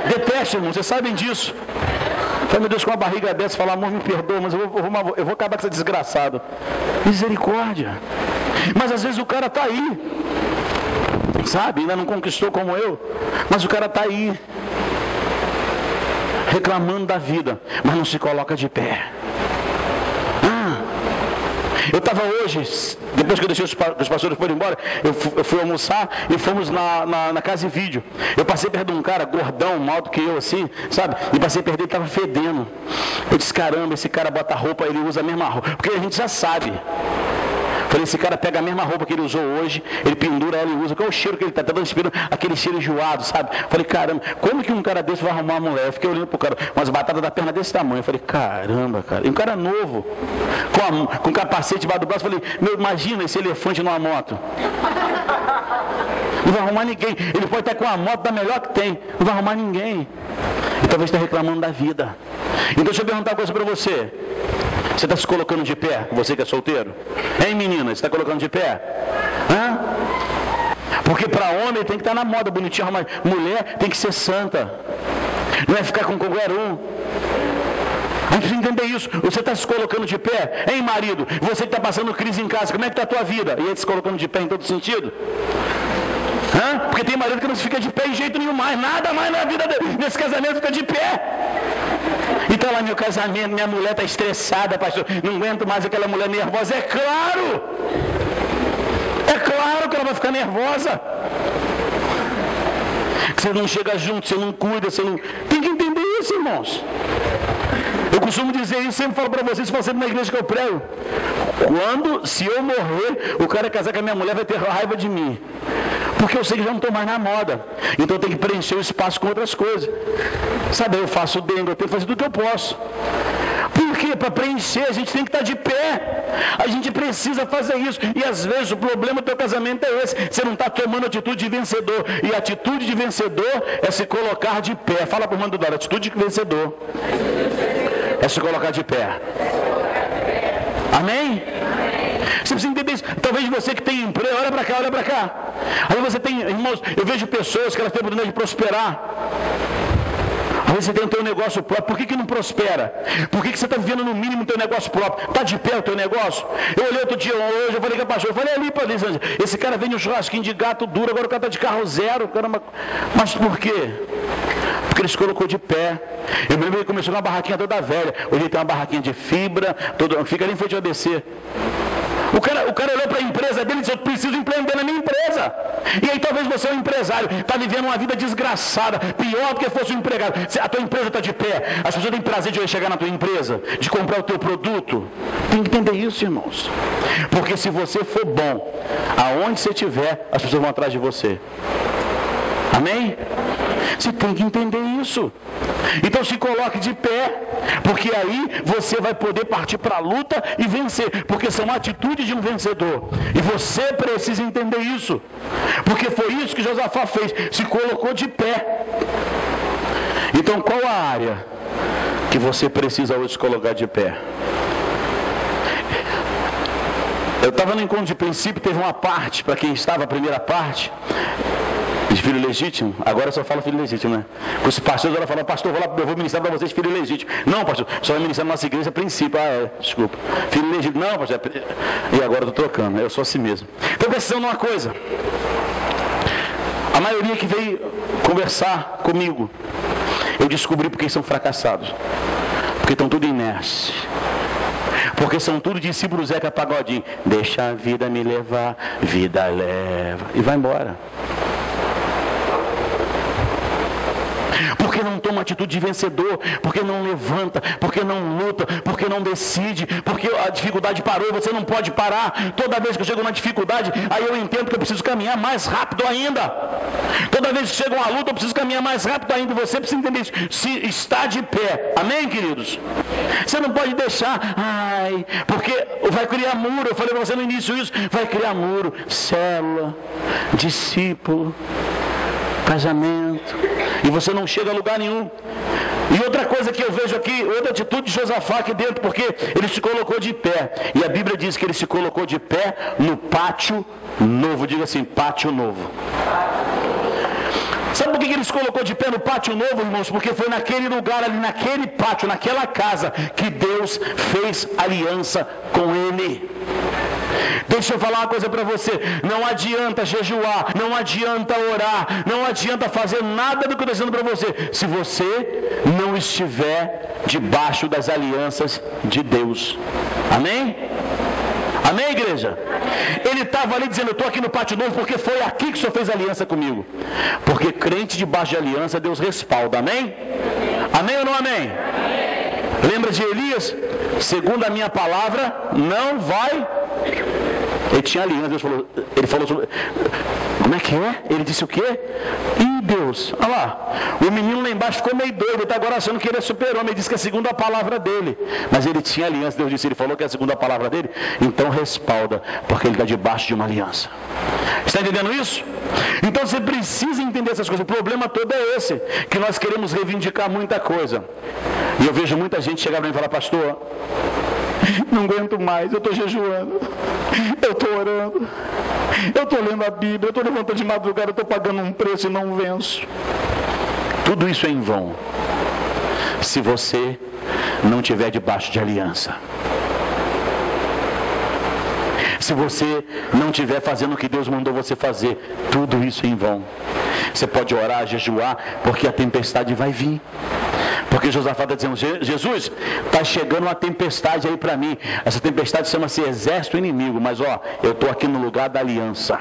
Detesto, irmãos, vocês sabem disso. Fala: meu Deus, com uma barriga dessa, falar: amor, me perdoa, mas eu vou acabar com essa desgraçada. Misericórdia. Mas às vezes o cara está aí, sabe, ainda não conquistou como eu, mas o cara está aí, reclamando da vida, mas não se coloca de pé. Eu estava hoje, depois que eu deixei os pastores foram embora, eu fui almoçar e fomos na casa de vídeo. Eu passei perto de um cara, gordão, mal do que eu assim, sabe? E passei perto dele, estava fedendo. Eu disse: caramba, esse cara bota roupa, ele usa a mesma roupa. Porque a gente já sabe. Falei: esse cara pega a mesma roupa que ele usou hoje, ele pendura ela e usa. Qual é o cheiro que ele está dando? Esperando aquele cheiro enjoado, sabe? Falei: caramba, como que um cara desse vai arrumar uma mulher? Eu fiquei olhando pro cara, umas batatas da perna desse tamanho. Falei: caramba, cara. E um cara novo, com capacete debaixo do braço. Falei: imagina esse elefante numa moto. Não vai arrumar ninguém. Ele pode estar com a moto da melhor que tem, não vai arrumar ninguém. E talvez está reclamando da vida. Então deixa eu perguntar uma coisa para você. Você está se colocando de pé? Você que é solteiro? Hein, menina? Você está colocando de pé? Porque para homem tem que estar na moda, bonitinho, mas mulher tem que ser santa. Não é ficar com qualquer um. A gente precisa entender isso. Você está se colocando de pé? Hein, marido? Você que está passando crise em casa, como é que está a tua vida? E ele se colocando de pé em todo sentido? Porque tem marido que não se fica de pé de jeito nenhum mais. Nada mais na vida dele. Nesse casamento fica de pé. E está lá meu casamento, minha mulher está estressada, pastor. Não aguento mais aquela mulher nervosa. É claro! É claro que ela vai ficar nervosa. Você não chega junto, você não cuida, você não... Tem que entender isso, irmãos. Eu costumo dizer isso, sempre falo para vocês, se você na igreja que eu prego. Se eu morrer, o cara casar com a minha mulher vai ter raiva de mim. Porque eu sei que já não estou mais na moda. Então eu tenho que preencher o espaço com outras coisas. Sabe, eu faço dengue, eu tenho que fazer tudo que eu posso. Por quê? Para preencher, a gente tem que estar de pé. A gente precisa fazer isso. E às vezes o problema do teu casamento é esse. Você não está tomando atitude de vencedor. E a atitude de vencedor é se colocar de pé. Fala para o mando do lado, atitude de vencedor é se colocar de pé. Amém? Você precisa entender isso. Talvez você que tem emprego, olha para cá, olha para cá. Aí você tem, irmãos, eu vejo pessoas que elas têm a oportunidade de prosperar. Às vezes você tem o teu negócio próprio, por que não prospera? Por que você está vivendo no mínimo o teu negócio próprio? Está de pé o teu negócio? Eu olhei outro dia, hoje eu falei com a pastor, eu falei ali para Lisângela, esse cara vende um churrasquinho de gato duro, agora o cara está de carro zero, caramba. Mas por quê? Porque ele se colocou de pé. Eu me lembro que ele começou com uma barraquinha toda velha, hoje ele tem uma barraquinha de fibra, fica ali em frente ao ABC. O cara olhou para a empresa dele e disse, eu preciso empreender na minha empresa. E aí talvez você é um empresário, está vivendo uma vida desgraçada, pior do que fosse um empregado. A tua empresa está de pé, as pessoas têm prazer de chegar na tua empresa, de comprar o teu produto. Tem que entender isso, irmãos. Porque se você for bom, aonde você estiver, as pessoas vão atrás de você. Amém? Você tem que entender isso. Então se coloque de pé, porque aí você vai poder partir para a luta e vencer, porque são atitudes de um vencedor, e você precisa entender isso, porque foi isso que Josafá fez, se colocou de pé. Então qual a área que você precisa hoje se colocar de pé? Eu estava no encontro de princípio, teve uma parte, para quem estava, a primeira parte, de filho legítimo, agora só fala filho legítimo, né? Os pastores agora falam, pastor, eu vou ministrar para vocês filho legítimo. Não, pastor, só vai ministrar na nossa igreja princípio. Desculpa. Filho legítimo. Não, pastor. E agora eu estou trocando, eu sou assim mesmo. Então precisando de uma coisa. A maioria que veio conversar comigo, eu descobri porque são fracassados. Porque estão tudo inércia. Porque são tudo discípulos Zeca Pagodinho. Deixa a vida me levar, vida leva. E vai embora. Porque não toma atitude de vencedor, porque não levanta, porque não luta, porque não decide, porque a dificuldade parou, você não pode parar. Toda vez que eu chego na dificuldade, aí eu entendo que eu preciso caminhar mais rápido ainda. Toda vez que chega uma luta, eu preciso caminhar mais rápido ainda. Você precisa entender isso. Se está de pé, amém, queridos? Você não pode deixar, porque vai criar muro. Eu falei para você no início isso, vai criar muro, célula, discípulo, casamento, e você não chega a lugar nenhum. E outra coisa que eu vejo aqui, outra atitude de Josafá aqui dentro, porque ele se colocou de pé, e a Bíblia diz que ele se colocou de pé no pátio novo. Diga assim, pátio novo. Sabe por que ele se colocou de pé no pátio novo, irmãos? Porque foi naquele lugar ali, naquele pátio, naquela casa, que Deus fez aliança com ele. Deixa eu falar uma coisa para você, não adianta jejuar, não adianta orar, não adianta fazer nada do que eu estou dizendo para você, se você não estiver debaixo das alianças de Deus. Amém? Amém, igreja? Ele estava ali dizendo, eu estou aqui no pátio novo porque foi aqui que o Senhor fez aliança comigo. Porque crente debaixo de aliança, Deus respalda, amém? Amém ou não amém? Lembra de Elias? Segundo a minha palavra, não vai... Ele tinha aliança, Deus falou, ele falou sobre... Como é que é? Ele disse o quê? Ih, Deus, olha lá, o menino lá embaixo ficou meio doido, ele está agora achando que ele é super-homem, ele disse que é segundo a palavra dele, mas ele tinha aliança, Deus disse, ele falou que é segundo a palavra dele, então respalda, porque ele está debaixo de uma aliança. Está entendendo isso? Então você precisa entender essas coisas, o problema todo é esse, que nós queremos reivindicar muita coisa, e eu vejo muita gente chegar para mim e falar, pastor, não aguento mais, eu estou jejuando, eu estou orando, eu estou lendo a Bíblia, eu estou levantando de madrugada, eu estou pagando um preço e não venço. Tudo isso é em vão, se você não estiver debaixo de aliança. Se você não estiver fazendo o que Deus mandou você fazer, tudo isso é em vão. Você pode orar, jejuar, porque a tempestade vai vir. Porque Josafá está dizendo, Jesus, está chegando uma tempestade aí para mim. Essa tempestade chama-se exército inimigo, mas eu estou aqui no lugar da aliança.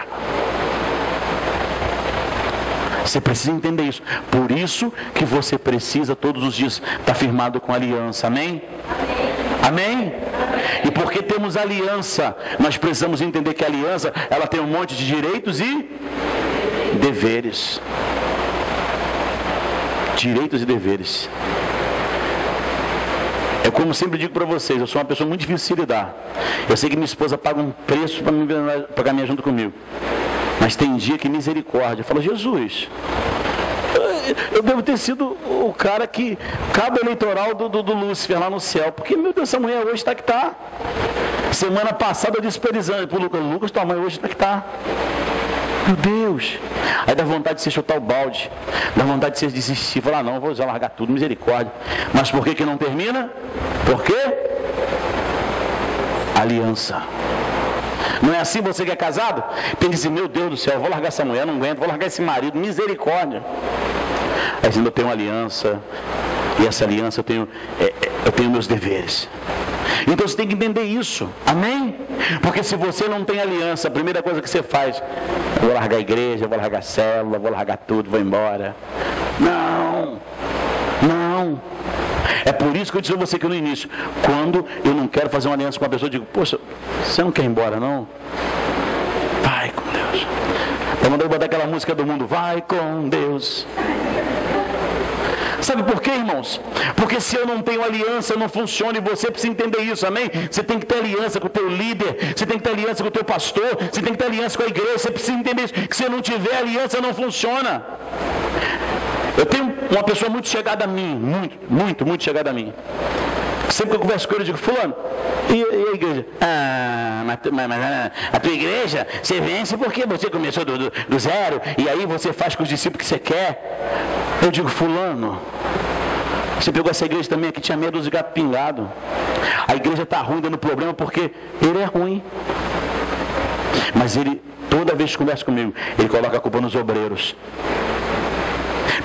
Você precisa entender isso. Por isso que você precisa todos os dias estar firmado com a aliança, amém? Amém? E porque temos aliança, nós precisamos entender que a aliança, ela tem um monte de direitos e deveres. Direitos e deveres. É como eu sempre digo para vocês, eu sou uma pessoa muito difícil de lidar. Eu sei que minha esposa paga um preço para caminhar junto comigo. Mas tem dia que misericórdia. Eu falo, Jesus, eu devo ter sido o cara que, cabo eleitoral do Lúcifer lá no céu. Porque, meu Deus, essa mulher hoje está que está. Semana passada eu disse para o Lucas, tua mãe hoje está que está. Meu Deus! Aí dá vontade de você chutar o balde, dá vontade de você desistir, falar, não, vou já largar tudo, misericórdia. Mas por que não termina? Por quê? Aliança. Não é assim você que é casado? Tem que dizer, meu Deus do céu, eu vou largar essa mulher, não aguento, vou largar esse marido, misericórdia. Aí dizendo, eu tenho uma aliança, e essa aliança eu tenho meus deveres. Então você tem que entender isso, amém? Porque se você não tem aliança, a primeira coisa que você faz, eu vou largar a igreja, vou largar a célula, vou largar tudo, vou embora. Não, não. É por isso que eu disse a você que no início, quando eu não quero fazer uma aliança com uma pessoa, eu digo, poxa, você não quer ir embora não? Vai com Deus. Eu mandei botar aquela música do mundo, vai com Deus. Sabe por quê, irmãos? Porque se eu não tenho aliança, não funciona, e você precisa entender isso, amém? Você tem que ter aliança com o teu líder, você tem que ter aliança com o teu pastor, você tem que ter aliança com a igreja, você precisa entender isso, que se não tiver aliança, não funciona. Eu tenho uma pessoa muito chegada a mim, muito chegada a mim. Sempre que eu converso com ele, eu digo, fulano, e a igreja? Mas a tua igreja, você vence porque você começou do zero, e aí você faz com os discípulos que você quer. Eu digo, fulano, você pegou essa igreja também, aqui tinha meia dúzia de gato pingado. A igreja está ruim, dando problema, porque ele é ruim. Mas ele, toda vez que conversa comigo, ele coloca a culpa nos obreiros.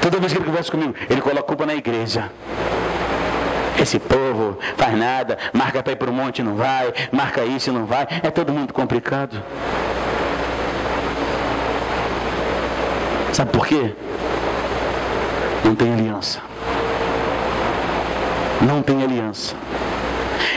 Toda vez que ele conversa comigo, ele coloca a culpa na igreja. Esse povo faz nada, marca para ir para o monte, não vai, marca isso e não vai. É todo mundo complicado. Sabe por quê? Não tem aliança. Não tem aliança.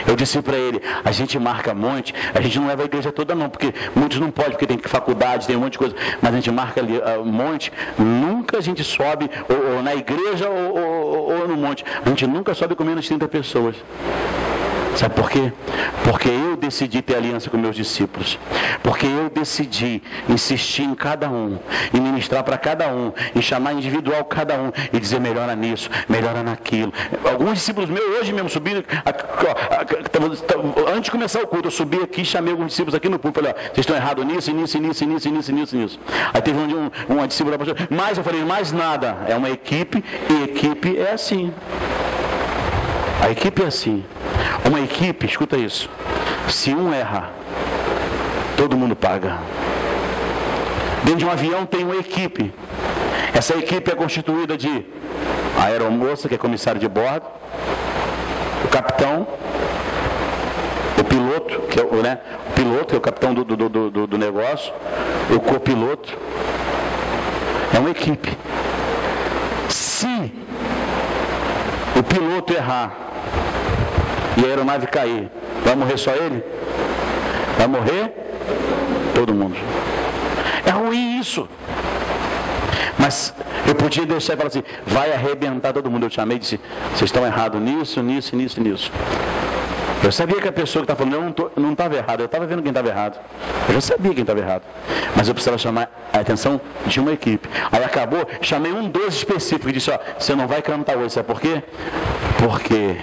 Eu disse para ele, a gente marca monte, a gente não leva a igreja toda não, porque muitos não podem, porque tem faculdade, tem um monte de coisa, mas a gente marca monte, nunca a gente sobe, ou na igreja ou no monte, a gente nunca sobe com menos de 30 pessoas. Sabe por quê? Porque eu decidi ter aliança com meus discípulos. Porque eu decidi insistir em cada um, e ministrar para cada um, e chamar individual cada um, e dizer melhora nisso, melhora naquilo. Alguns discípulos meus hoje mesmo subiram, antes de começar o culto, eu subi aqui e chamei alguns discípulos aqui no púlpito, falei, ó, vocês estão errados nisso, nisso. Aí teve uma discípula, mas eu falei, mais nada, é uma equipe, e equipe é assim. A equipe é assim. Uma equipe, escuta isso, se um erra, todo mundo paga. Dentro de um avião tem uma equipe. Essa equipe é constituída de a aeromoça, que é comissário de bordo, o capitão, o piloto, que é o piloto, que é o capitão do negócio, o copiloto. É uma equipe. Se o piloto errar e a aeronave cair, vai morrer só ele? Vai morrer todo mundo. É ruim isso. Mas eu podia deixar e falar assim, vai arrebentar todo mundo. Eu chamei e disse, vocês estão errados nisso. Eu sabia que a pessoa que está falando, eu não estava errado, eu estava vendo quem estava errado. Eu já sabia quem estava errado. Mas eu precisava chamar a atenção de uma equipe. Aí acabou, chamei um 12 específico e disse, ó, você não vai cantar hoje, sabe por quê? Porque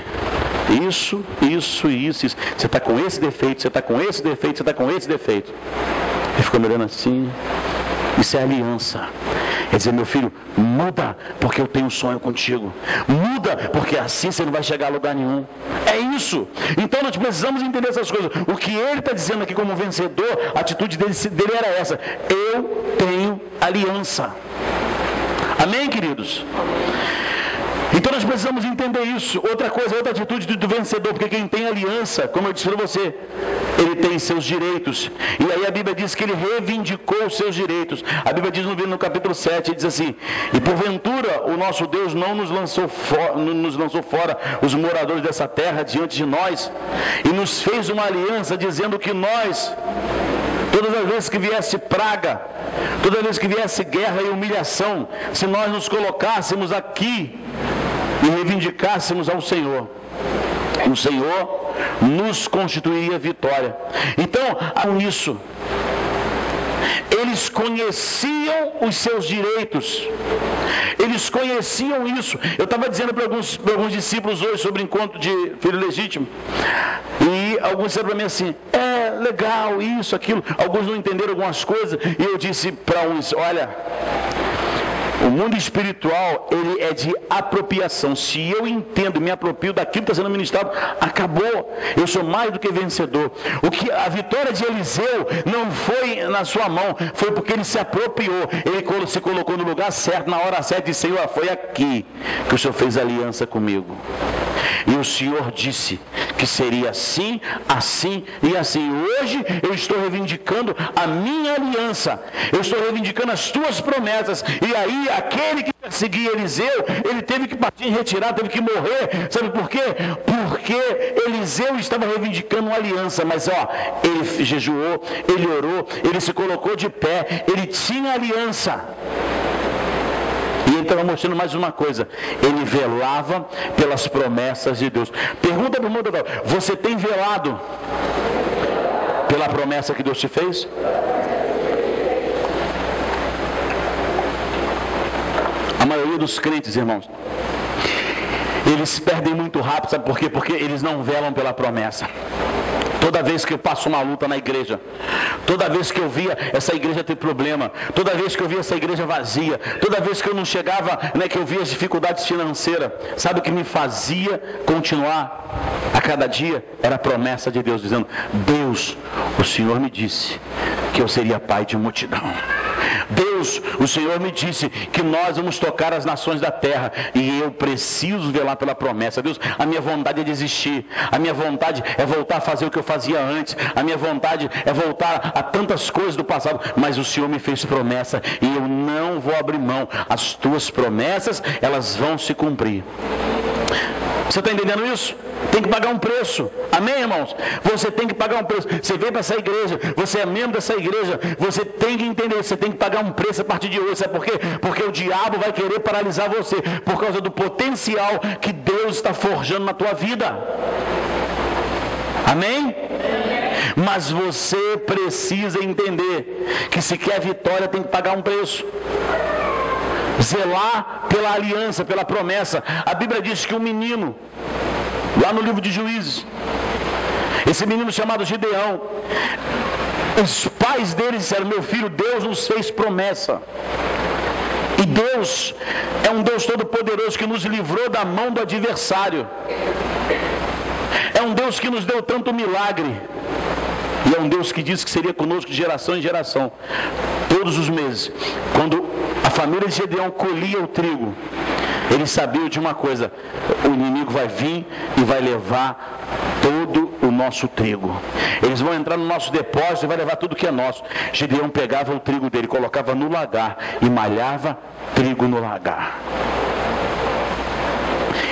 isso. Você está com esse defeito, você está com esse defeito, você está com esse defeito. Ele ficou me olhando assim. Isso é aliança. Quer dizer, meu filho, muda, porque eu tenho um sonho contigo. Muda, porque assim você não vai chegar a lugar nenhum. É isso. Então nós precisamos entender essas coisas. O que ele está dizendo aqui como vencedor, a atitude dele era essa. Eu tenho aliança. Amém, queridos? Então nós precisamos entender isso. Outra coisa, outra atitude do vencedor, porque quem tem aliança, como eu disse para você, ele tem seus direitos. E aí a Bíblia diz que ele reivindicou os seus direitos. A Bíblia diz no capítulo 7, diz assim, e porventura o nosso Deus não nos lançou fora os moradores dessa terra diante de nós, e nos fez uma aliança dizendo que nós, todas as vezes que viesse praga, todas as vezes que viesse guerra e humilhação, se nós nos colocássemos aqui e reivindicássemos ao Senhor, o Senhor nos constituiria vitória. Então, com isso, eles conheciam os seus direitos. Eles conheciam isso. Eu estava dizendo para alguns discípulos hoje sobre o encontro de filho legítimo. E alguns disseram para mim assim, legal, isso, aquilo. Alguns não entenderam algumas coisas. E eu disse para uns, olha, o mundo espiritual, ele é de apropriação. Se eu entendo, me aproprio daquilo que está sendo ministrado, acabou. Eu sou mais do que vencedor. A vitória de Eliseu não foi na sua mão, foi porque ele se apropriou. Ele se colocou no lugar certo, na hora certa, e disse, Senhor, foi aqui que o Senhor fez aliança comigo. E o Senhor disse que seria assim, assim e assim. Hoje eu estou reivindicando a minha aliança. Eu estou reivindicando as tuas promessas. E aí aquele que perseguia Eliseu, ele teve que partir em retirada, teve que morrer. Sabe por quê? Porque Eliseu estava reivindicando uma aliança. Mas ele jejuou, ele orou, ele se colocou de pé, ele tinha aliança. E ele estava mostrando mais uma coisa. Ele velava pelas promessas de Deus. Pergunta para o mundo: você tem velado pela promessa que Deus te fez? A maioria dos crentes, irmãos, eles perdem muito rápido. Sabe por quê? Porque eles não velam pela promessa. Toda vez que eu passo uma luta na igreja, toda vez que eu via essa igreja ter problema, toda vez que eu via essa igreja vazia, toda vez que eu não chegava, que eu via as dificuldades financeiras, sabe o que me fazia continuar a cada dia? Era a promessa de Deus, dizendo: Deus, o Senhor me disse que eu seria pai de multidão. Deus, o Senhor me disse que nós vamos tocar as nações da terra, e eu preciso velar pela promessa. Deus, a minha vontade é desistir, a minha vontade é voltar a fazer o que eu fazia antes, a minha vontade é voltar a tantas coisas do passado, mas o Senhor me fez promessa e eu não vou abrir mão. As tuas promessas, elas vão se cumprir. Você está entendendo isso? Tem que pagar um preço. Amém, irmãos? Você tem que pagar um preço. Você vem para essa igreja, você é membro dessa igreja, você tem que entender, você tem que pagar um preço a partir de hoje. Sabe por quê? Porque o diabo vai querer paralisar você, por causa do potencial que Deus está forjando na tua vida. Amém? Mas você precisa entender que se quer vitória, tem que pagar um preço. Zelar pela aliança, pela promessa. A Bíblia diz que um menino, lá no livro de Juízes, esse menino chamado Gideão, os pais dele disseram: meu filho, Deus nos fez promessa, e Deus é um Deus todo poderoso que nos livrou da mão do adversário, é um Deus que nos deu tanto milagre, e é um Deus que disse que seria conosco de geração em geração. Todos os meses, quando a família de Gideão colhia o trigo, ele sabia de uma coisa: o inimigo vai vir e vai levar todo o nosso trigo. Eles vão entrar no nosso depósito e vai levar tudo que é nosso. Gideão pegava o trigo dele, colocava no lagar e malhava trigo no lagar.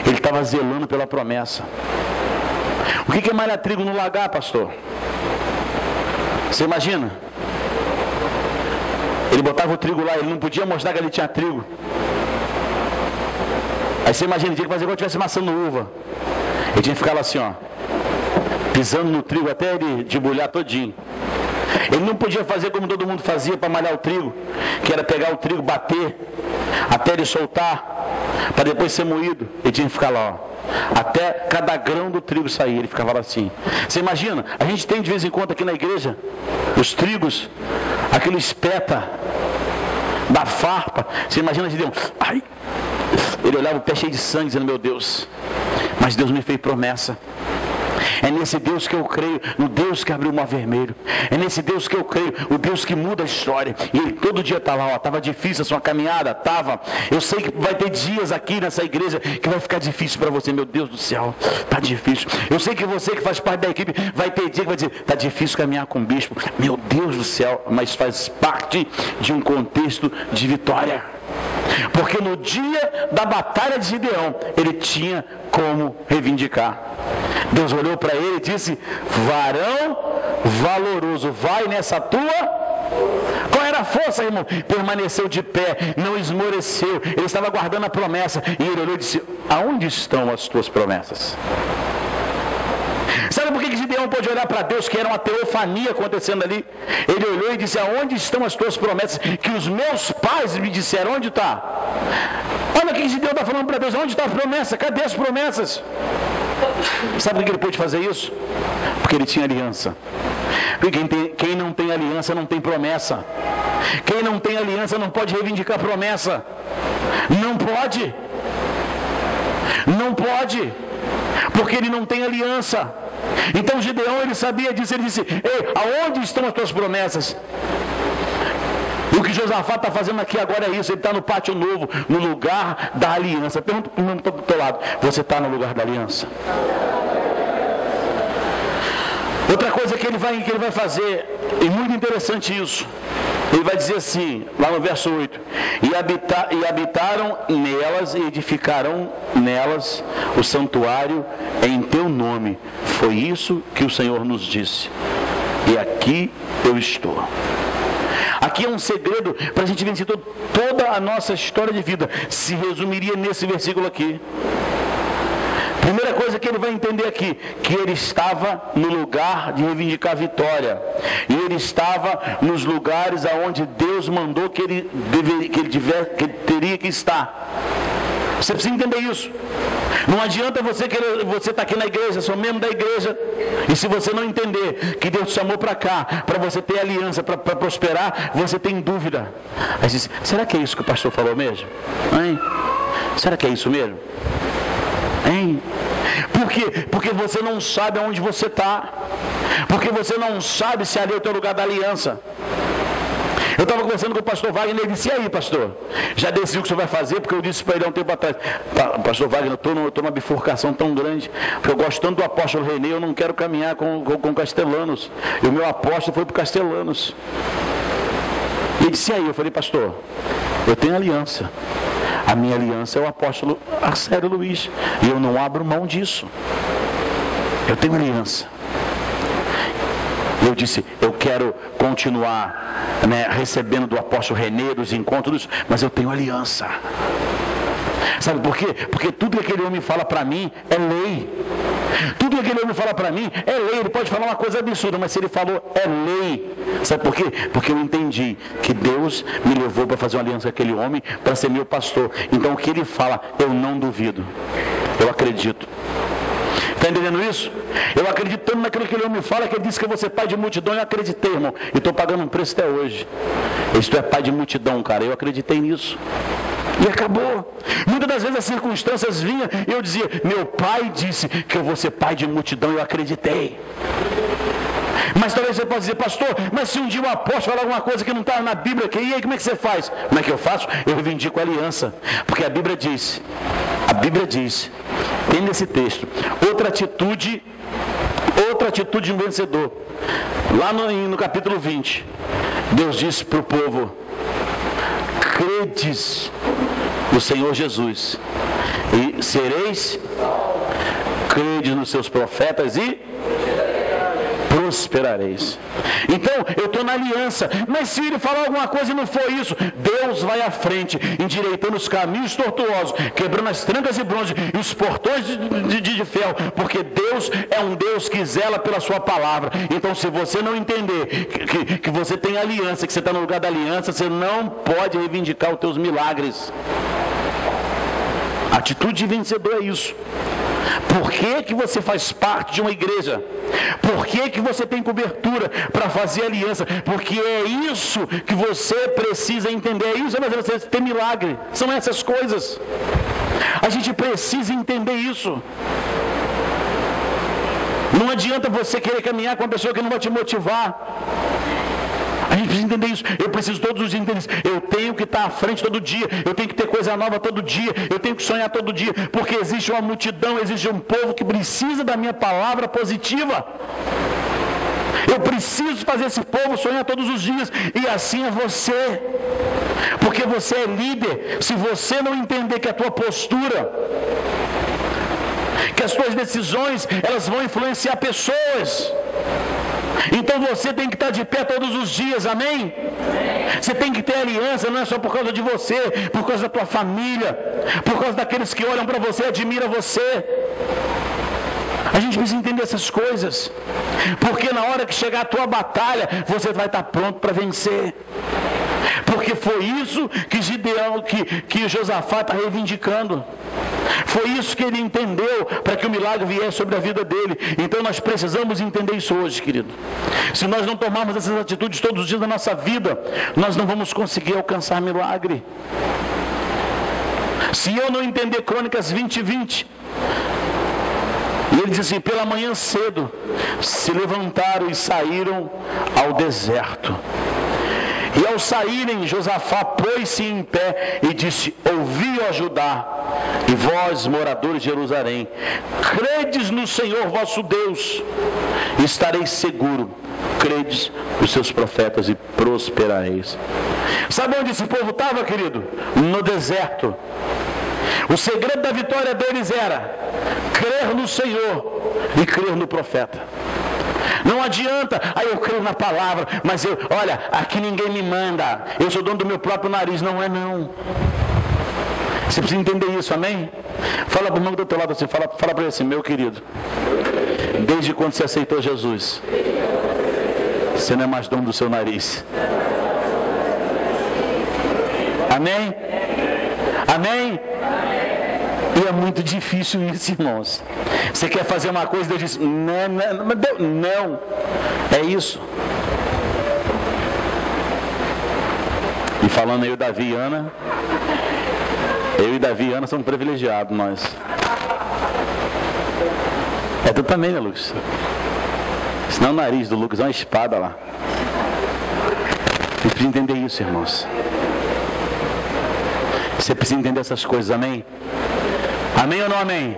Ele estava zelando pela promessa. O que é malhar trigo no lagar, pastor? Você imagina? Ele botava o trigo lá, ele não podia mostrar que ele tinha trigo. Aí você imagina, ele tinha que fazer igual se estivesse amassando uva. Ele tinha que ficar lá assim, pisando no trigo até ele debulhar todinho. Ele não podia fazer como todo mundo fazia para malhar o trigo, que era pegar o trigo, bater, até ele soltar, para depois ser moído. Ele tinha que ficar lá, até cada grão do trigo sair. Ele ficava lá assim. Você imagina, a gente tem de vez em quando aqui na igreja os trigos, aquele espeta da farpa. Você imagina Gideão, ai, ele olhava o pé cheio de sangue, dizendo: meu Deus, mas Deus me fez promessa. É nesse Deus que eu creio, no Deus que abriu o mar vermelho. É nesse Deus que eu creio, o Deus que muda a história. E ele todo dia está lá, estava difícil a sua caminhada, estava. Eu sei que vai ter dias aqui nessa igreja que vai ficar difícil para você. Meu Deus do céu, está difícil. Eu sei que você que faz parte da equipe vai ter dia que vai dizer: está difícil caminhar com o bispo. Meu Deus do céu, mas faz parte de um contexto de vitória. Porque no dia da batalha de Gideão, ele tinha como reivindicar. Deus olhou para ele e disse: varão valoroso, vai nessa tua... Qual era a força, irmão? Permaneceu de pé, não esmoreceu. Ele estava guardando a promessa. E ele olhou e disse: aonde estão as tuas promessas? Sabe por que Gideão pôde olhar para Deus, que era uma teofania acontecendo ali? Ele olhou e disse: aonde estão as tuas promessas? Que os meus pais me disseram. Onde está? Olha o que Gideão está falando para Deus: onde está a promessa? Cadê as promessas? Sabe por que ele pôde fazer isso? Porque ele tinha aliança. Porque quem não tem aliança não tem promessa. Quem não tem aliança não pode reivindicar promessa. Não pode. Não pode. Porque ele não tem aliança. Então Gideão, ele sabia disso. Ele disse: ei, aonde estão as tuas promessas? E o que Josafá está fazendo aqui agora é isso. Ele está no pátio novo, no lugar da aliança. Pergunta para o irmão do teu lado: você está no lugar da aliança? Outra coisa que ele vai fazer, e muito interessante isso, ele vai dizer assim, lá no verso 8: e habitaram nelas e edificaram nelas o santuário em teu nome. Foi isso que o Senhor nos disse. E aqui eu estou. Aqui é um segredo para a gente vencer toda a nossa história de vida. Se resumiria nesse versículo aqui. Primeira coisa que ele vai entender aqui, que ele estava no lugar de reivindicar a vitória. E ele estava nos lugares aonde Deus mandou que ele teria que estar. Você precisa entender isso. Não adianta você estar aqui na igreja, sou membro da igreja, e se você não entender que Deus te chamou para cá, para você ter aliança, para prosperar, você tem dúvida. Aí você diz: será que é isso que o pastor falou mesmo? Hein? Será que é isso mesmo? Hein? Por quê? Porque você não sabe aonde você está. Porque você não sabe se ali é o teu lugar da aliança. Eu estava conversando com o pastor Wagner e ele disse: e aí, pastor? Já decidiu o que o senhor vai fazer? Porque eu disse para ele há um tempo atrás: pastor Wagner, eu estou numa bifurcação tão grande, porque eu gosto tanto do apóstolo René, eu não quero caminhar com Castellanos. E o meu apóstolo foi para Castellanos. E ele disse: e aí? Eu falei: pastor, eu tenho aliança. A minha aliança é o apóstolo Arcélio Luiz. E eu não abro mão disso. Eu tenho aliança. Eu disse: eu quero continuar recebendo do apóstolo René, dos encontros, mas eu tenho aliança. Sabe por quê? Porque tudo que aquele homem fala para mim é lei. Tudo que aquele homem fala para mim é lei. Ele pode falar uma coisa absurda, mas se ele falou, é lei. Sabe por quê? Porque eu entendi que Deus me levou para fazer uma aliança com aquele homem, para ser meu pastor. Então o que ele fala, eu não duvido. Eu acredito. Está entendendo isso? Eu acredito tanto naquilo que aquele homem fala, que ele disse que eu vou ser pai de multidão. Eu acreditei, irmão. E estou pagando um preço até hoje. Tu é pai de multidão, cara. Eu acreditei nisso. E acabou. Muitas das vezes as circunstâncias vinham e eu dizia: meu pai disse que eu vou ser pai de multidão. Eu acreditei. Mas talvez você possa dizer: pastor, mas se um dia o apóstolo falar alguma coisa que não está na Bíblia, e aí como é que você faz? Como é que eu faço? Eu reivindico a aliança. Porque a Bíblia diz, tem nesse texto, outra atitude de um vencedor. Lá no capítulo 20, Deus disse para o povo: credes no Senhor Jesus e sereis, credes nos seus profetas e prosperareis. Então, eu estou na aliança, mas se ele falar alguma coisa e não for isso, Deus vai à frente, endireitando os caminhos tortuosos, quebrando as trancas de bronze e os portões de ferro, porque Deus é um Deus que zela pela sua palavra. Então, se você não entender que você tem aliança, que você está no lugar da aliança, você não pode reivindicar os teus milagres. Atitude de vencedor é isso. Por que você faz parte de uma igreja? Por que você tem cobertura para fazer aliança? Porque é isso que você precisa entender. É isso, mas você tem milagre. São essas coisas. A gente precisa entender isso. Não adianta você querer caminhar com uma pessoa que não vai te motivar. A gente precisa entender isso. Eu preciso todos os dias entender isso. Eu tenho que estar à frente todo dia. Eu tenho que ter coisa nova todo dia. Eu tenho que sonhar todo dia. Porque existe uma multidão, existe um povo que precisa da minha palavra positiva. Eu preciso fazer esse povo sonhar todos os dias. E assim é você. Porque você é líder. Se você não entender que a tua postura, que as tuas decisões, elas vão influenciar pessoas. Então você tem que estar de pé todos os dias, amém? Você tem que ter aliança, não é só por causa de você, por causa da tua família, por causa daqueles que olham para você, admiram você. A gente precisa entender essas coisas, porque na hora que chegar a tua batalha, você vai estar pronto para vencer. Porque foi isso que Gideão, que Josafá está reivindicando. Foi isso que ele entendeu para que o milagre viesse sobre a vida dele. Então nós precisamos entender isso hoje, querido. Se nós não tomarmos essas atitudes todos os dias da nossa vida, nós não vamos conseguir alcançar milagre. Se eu não entender Crônicas 20:20, e ele diz assim: pela manhã cedo se levantaram e saíram ao deserto. E ao saírem, Josafá pôs-se em pé e disse: ouvi, ó Judá, e vós, moradores de Jerusalém, credes no Senhor vosso Deus, e estareis seguro, credes os seus profetas e prosperareis. Sabe onde esse povo estava, querido? No deserto. O segredo da vitória deles era crer no Senhor e crer no profeta. Não adianta, eu creio na palavra, mas olha, aqui ninguém me manda, eu sou dono do meu próprio nariz. Não é não. Você precisa entender isso, amém? Fala para o irmão do teu lado assim, fala para ele assim: meu querido, desde quando você aceitou Jesus, você não é mais dono do seu nariz. Amém? Amém? E é muito difícil isso, irmãos. Você quer fazer uma coisa e Deus diz: não, é isso. E falando eu, Davi e Ana, eu e Davi e Ana somos privilegiados, nós. É tu também, né, Lucas? Senão o nariz do Lucas é uma espada lá. Você precisa entender isso, irmãos. Você precisa entender essas coisas, amém? Amém ou não amém?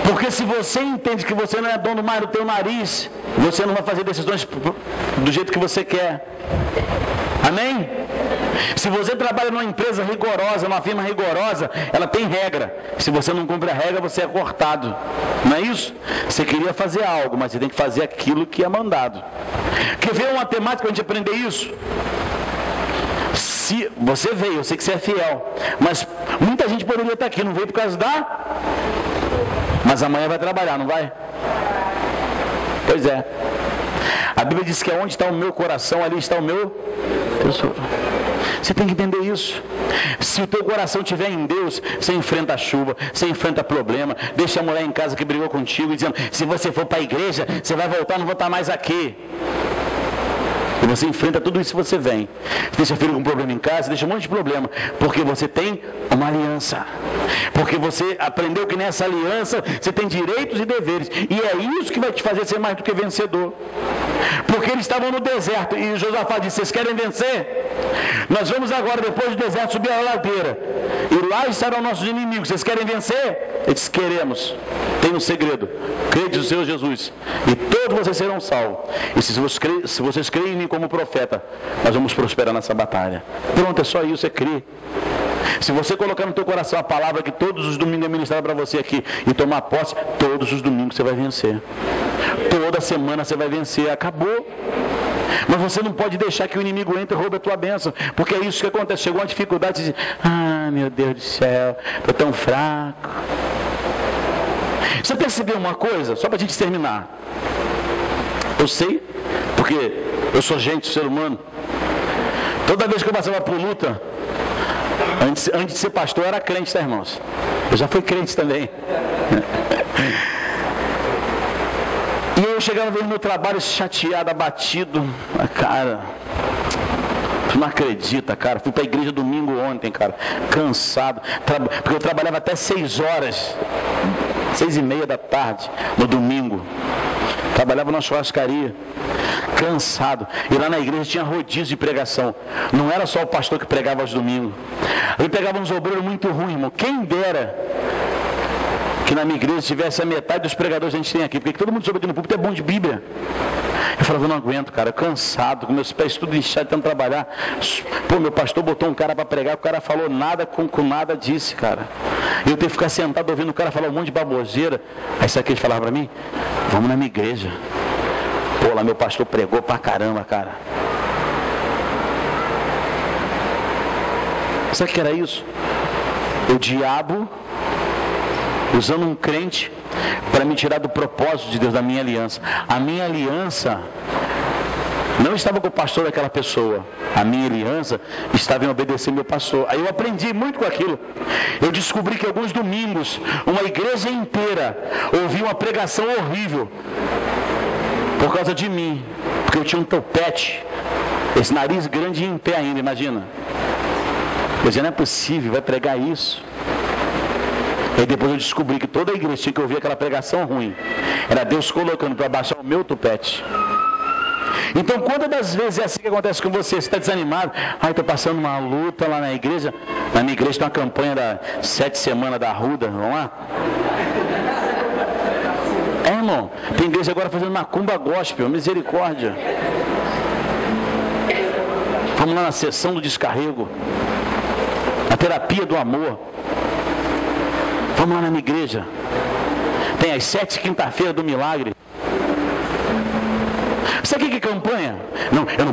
Porque se você entende que você não é dono mais do teu nariz, você não vai fazer decisões do jeito que você quer. Amém? Se você trabalha numa empresa rigorosa, numa firma rigorosa, ela tem regra. Se você não cumpre a regra, você é cortado. Não é isso? Você queria fazer algo, mas você tem que fazer aquilo que é mandado. Quer ver uma temática para a gente aprender isso? Se você veio, eu sei que você é fiel, mas muita gente poderia estar aqui, não veio por causa da... Mas amanhã vai trabalhar, não vai? Pois é. A Bíblia diz que onde está o meu coração, ali está o meu tesouro. Você tem que entender isso. Se o teu coração estiver em Deus, você enfrenta a chuva, você enfrenta problema. Deixa a mulher em casa que brigou contigo dizendo: se você for para a igreja, você vai voltar, não vou estar mais aqui. E você enfrenta tudo isso que você vem. Deixa filho com problema em casa, deixa um monte de problema. Porque você tem uma aliança. Porque você aprendeu que nessa aliança você tem direitos e deveres. E é isso que vai te fazer ser mais do que vencedor. Porque eles estavam no deserto. E Josafá disse: vocês querem vencer? Nós vamos agora, depois do deserto, subir a ladeira. E lá estarão nossos inimigos. Vocês querem vencer? Ele disse: queremos. Tem um segredo: crede no Senhor Jesus, e todos vocês serão salvos. E se vocês creem em mim como profeta, nós vamos prosperar nessa batalha. Pronto, é só isso, é crer. Se você colocar no teu coração a palavra que todos os domingos é ministrada para você aqui, e tomar posse, todos os domingos você vai vencer. Toda semana você vai vencer. Acabou. Mas você não pode deixar que o inimigo entre e roube a tua bênção, porque é isso que acontece. Chegou uma dificuldade, você diz: meu Deus do céu, estou tão fraco. Você percebeu uma coisa? Só para a gente terminar. Eu sei, porque eu sou gente, ser humano. Toda vez que eu passava por luta, antes de ser pastor, eu era crente, tá, irmãos? Eu já fui crente também. E aí eu chegava no meu trabalho chateado, abatido. Cara, tu não acredita, cara. Fui para a igreja domingo ontem, cara. Cansado. Porque eu trabalhava até 6 horas. 6:30 da tarde, no domingo. Trabalhava numa churrascaria. Cansado. E lá na igreja tinha rodízio de pregação. Não era só o pastor que pregava aos domingos. Ele pegava uns obreiros muito ruins, irmão. Quem dera que na minha igreja tivesse a metade dos pregadores que a gente tem aqui. Porque todo mundo soube aqui no púlpito é bom de Bíblia. Eu falava: eu não aguento, cara, cansado, com meus pés tudo inchados, tentando trabalhar. Pô, meu pastor botou um cara para pregar, o cara falou nada com nada disse, cara. E eu tenho que ficar sentado ouvindo o cara falar um monte de baboseira. Aí sabe o que ele falava para mim? Vamos na minha igreja. Pô, lá meu pastor pregou pra caramba, cara. Sabe o que era isso? O diabo usando um crente para me tirar do propósito de Deus, da minha aliança. A minha aliança não estava com o pastor daquela pessoa. A minha aliança estava em obedecer meu pastor. Aí eu aprendi muito com aquilo. Eu descobri que alguns domingos, uma igreja inteira ouvia uma pregação horrível por causa de mim, porque eu tinha um topete, esse nariz grande e em pé ainda, imagina. Eu dizia, não é possível, vai pregar isso. Aí depois eu descobri que toda a igreja tinha que ouvir aquela pregação ruim. Era Deus colocando para baixar o meu topete. Então, quantas das vezes é assim que acontece com você? Você está desanimado? Ai, estou passando uma luta lá na igreja. Na minha igreja tem uma campanha da 7 semanas da Arruda. Vamos lá? É, irmão. Tem igreja agora fazendo macumba gospel. Misericórdia. Vamos lá na sessão do descarrego. A terapia do amor. Vamos lá na minha igreja. Tem as 7 quinta-feiras do milagre. Sabe o que é campanha? Não, eu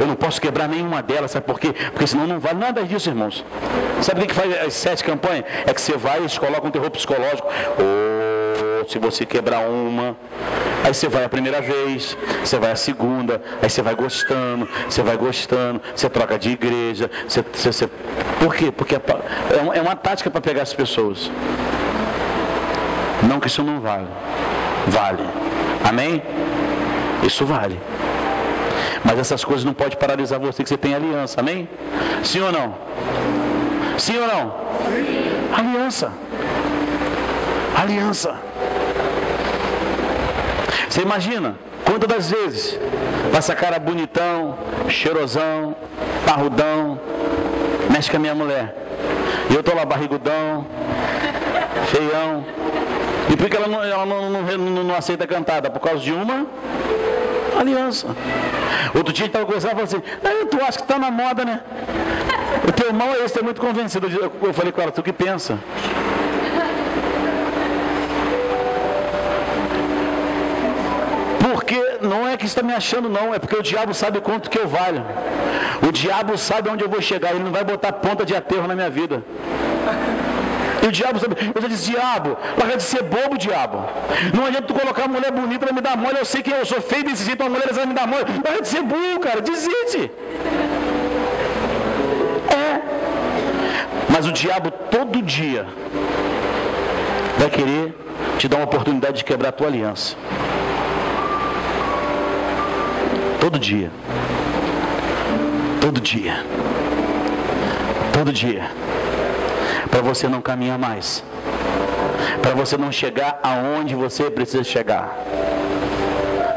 não posso quebrar nenhuma delas, sabe por quê? Porque senão não vale nada disso, irmãos. Sabe o que faz as 7 campanhas? É que você vai e eles colocam um terror psicológico. Ou se você quebrar uma, aí você vai a primeira vez, você vai a segunda, aí você vai gostando, você troca de igreja. Por quê? Porque é uma tática para pegar as pessoas. Não que isso não vale. Vale. Amém? Isso vale. Mas essas coisas não podem paralisar você, que você tem aliança, amém? Sim ou não? Sim ou não? Aliança. Aliança. Você imagina quantas das vezes passa cara bonitão, cheirosão, parrudão, mexe com a minha mulher, e eu tô lá barrigudão, feião, e por que ela não aceita a cantada? Por causa de uma aliança. Outro dia a gente estava conversando e falou assim, tu acha que está na moda, né? O teu irmão é esse, tu é muito convencido. Eu falei com ela, tu que pensa? Porque não é que está me achando, não, é porque o diabo sabe quanto que eu valho. O diabo sabe onde eu vou chegar, ele não vai botar ponta de aterro na minha vida. E o diabo sabe, eu já disse, diabo, larga de ser bobo, diabo. Não adianta tu colocar uma mulher bonita para me dar mole, eu sei que eu sou feio desse jeito, uma mulher vai me dar mole. Larga de ser burro, cara, desiste. Mas o diabo todo dia vai querer te dar uma oportunidade de quebrar a tua aliança. Todo dia. Todo dia. Todo dia. Para você não caminhar mais, para você não chegar aonde você precisa chegar.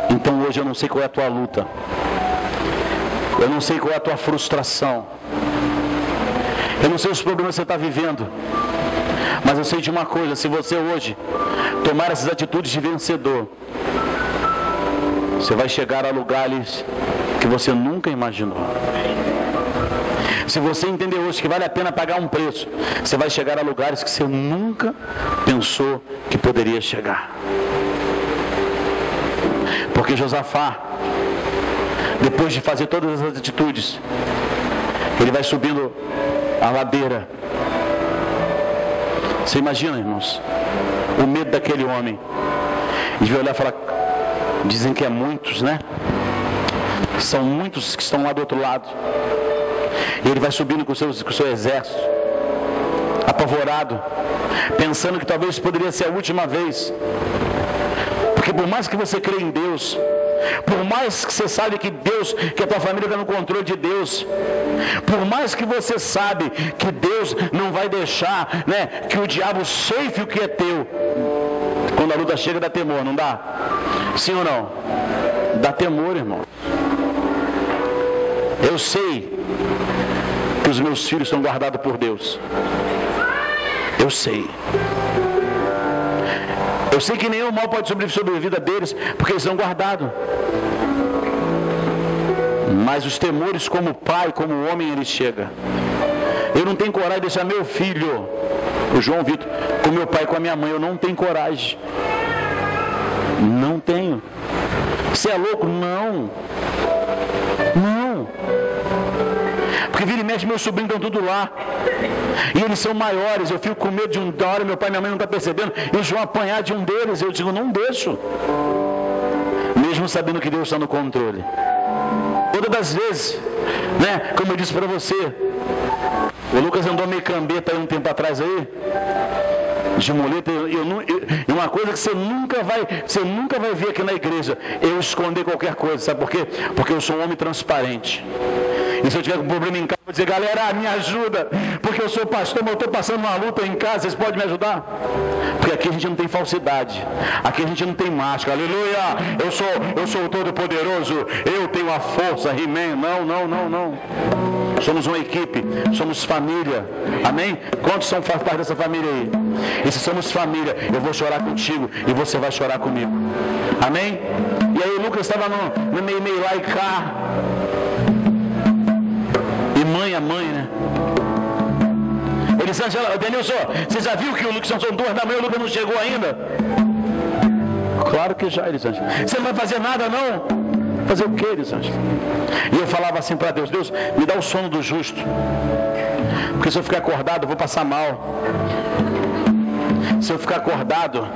Então hoje eu não sei qual é a tua luta, eu não sei qual é a tua frustração, eu não sei os problemas que você está vivendo, mas eu sei de uma coisa: se você hoje tomar essas atitudes de vencedor, você vai chegar a lugares que você nunca imaginou. Se você entender hoje que vale a pena pagar um preço, você vai chegar a lugares que você nunca pensou que poderia chegar. Porque Josafá, depois de fazer todas as atitudes, ele vai subindo a ladeira. Você imagina, irmãos, o medo daquele homem. A gente vai olhar e falar, dizem que é muitos, né? São muitos que estão lá do outro lado. E ele vai subindo com o seu exército, apavorado, pensando que talvez poderia ser a última vez. Porque por mais que você crê em Deus, por mais que você sabe que Deus, que a tua família está no controle de Deus, por mais que você sabe que Deus não vai deixar, né, que o diabo ceife o que é teu, quando a luta chega dá temor, não dá? Sim ou não? Dá temor, irmão. Eu sei que os meus filhos são guardados por Deus. Eu sei. Eu sei que nenhum mal pode sobreviver sobre a vida deles, porque eles são guardados. Mas os temores como pai, como homem, ele chega. Eu não tenho coragem de deixar meu filho, o João Vitor, com meu pai e com a minha mãe. Eu não tenho coragem. Não tenho. Você é louco? Não. Não. Porque vira e mexe, meus sobrinhos estão tudo lá. E eles são maiores. Eu fico com medo de da hora meu pai e minha mãe não estão percebendo. Eles vão apanhar de um deles. Eu digo, não deixo. Mesmo sabendo que Deus está no controle. Todas das vezes, né? Como eu disse para você, o Lucas andou meio cambeta aí um tempo atrás aí, de muleta, e uma coisa que você nunca vai ver aqui na igreja, eu esconder qualquer coisa, sabe por quê? Porque eu sou um homem transparente. E se eu tiver um problema em casa, eu vou dizer, galera, me ajuda, porque eu sou pastor, mas eu estou passando uma luta em casa, vocês podem me ajudar? Porque aqui a gente não tem falsidade, aqui a gente não tem máscara, aleluia, eu sou o Todo-Poderoso, eu tenho a força, He-Man, não. Somos uma equipe, somos família, amém? Quantos faz parte dessa família aí? E se somos família, eu vou chorar contigo e você vai chorar comigo, amém? E aí o Lucas estava no meio lá e cá, e mãe, né? Ele disse, Denilson, você já viu que o Lucas são 2 da manhã, o Lucas não chegou ainda? Claro que já, Elisângela. Você não vai fazer nada não? Fazer o que, Elisângela? E eu falava assim para Deus, Deus, me dá o sono do justo. Porque se eu ficar acordado, eu vou passar mal. Se eu ficar acordado,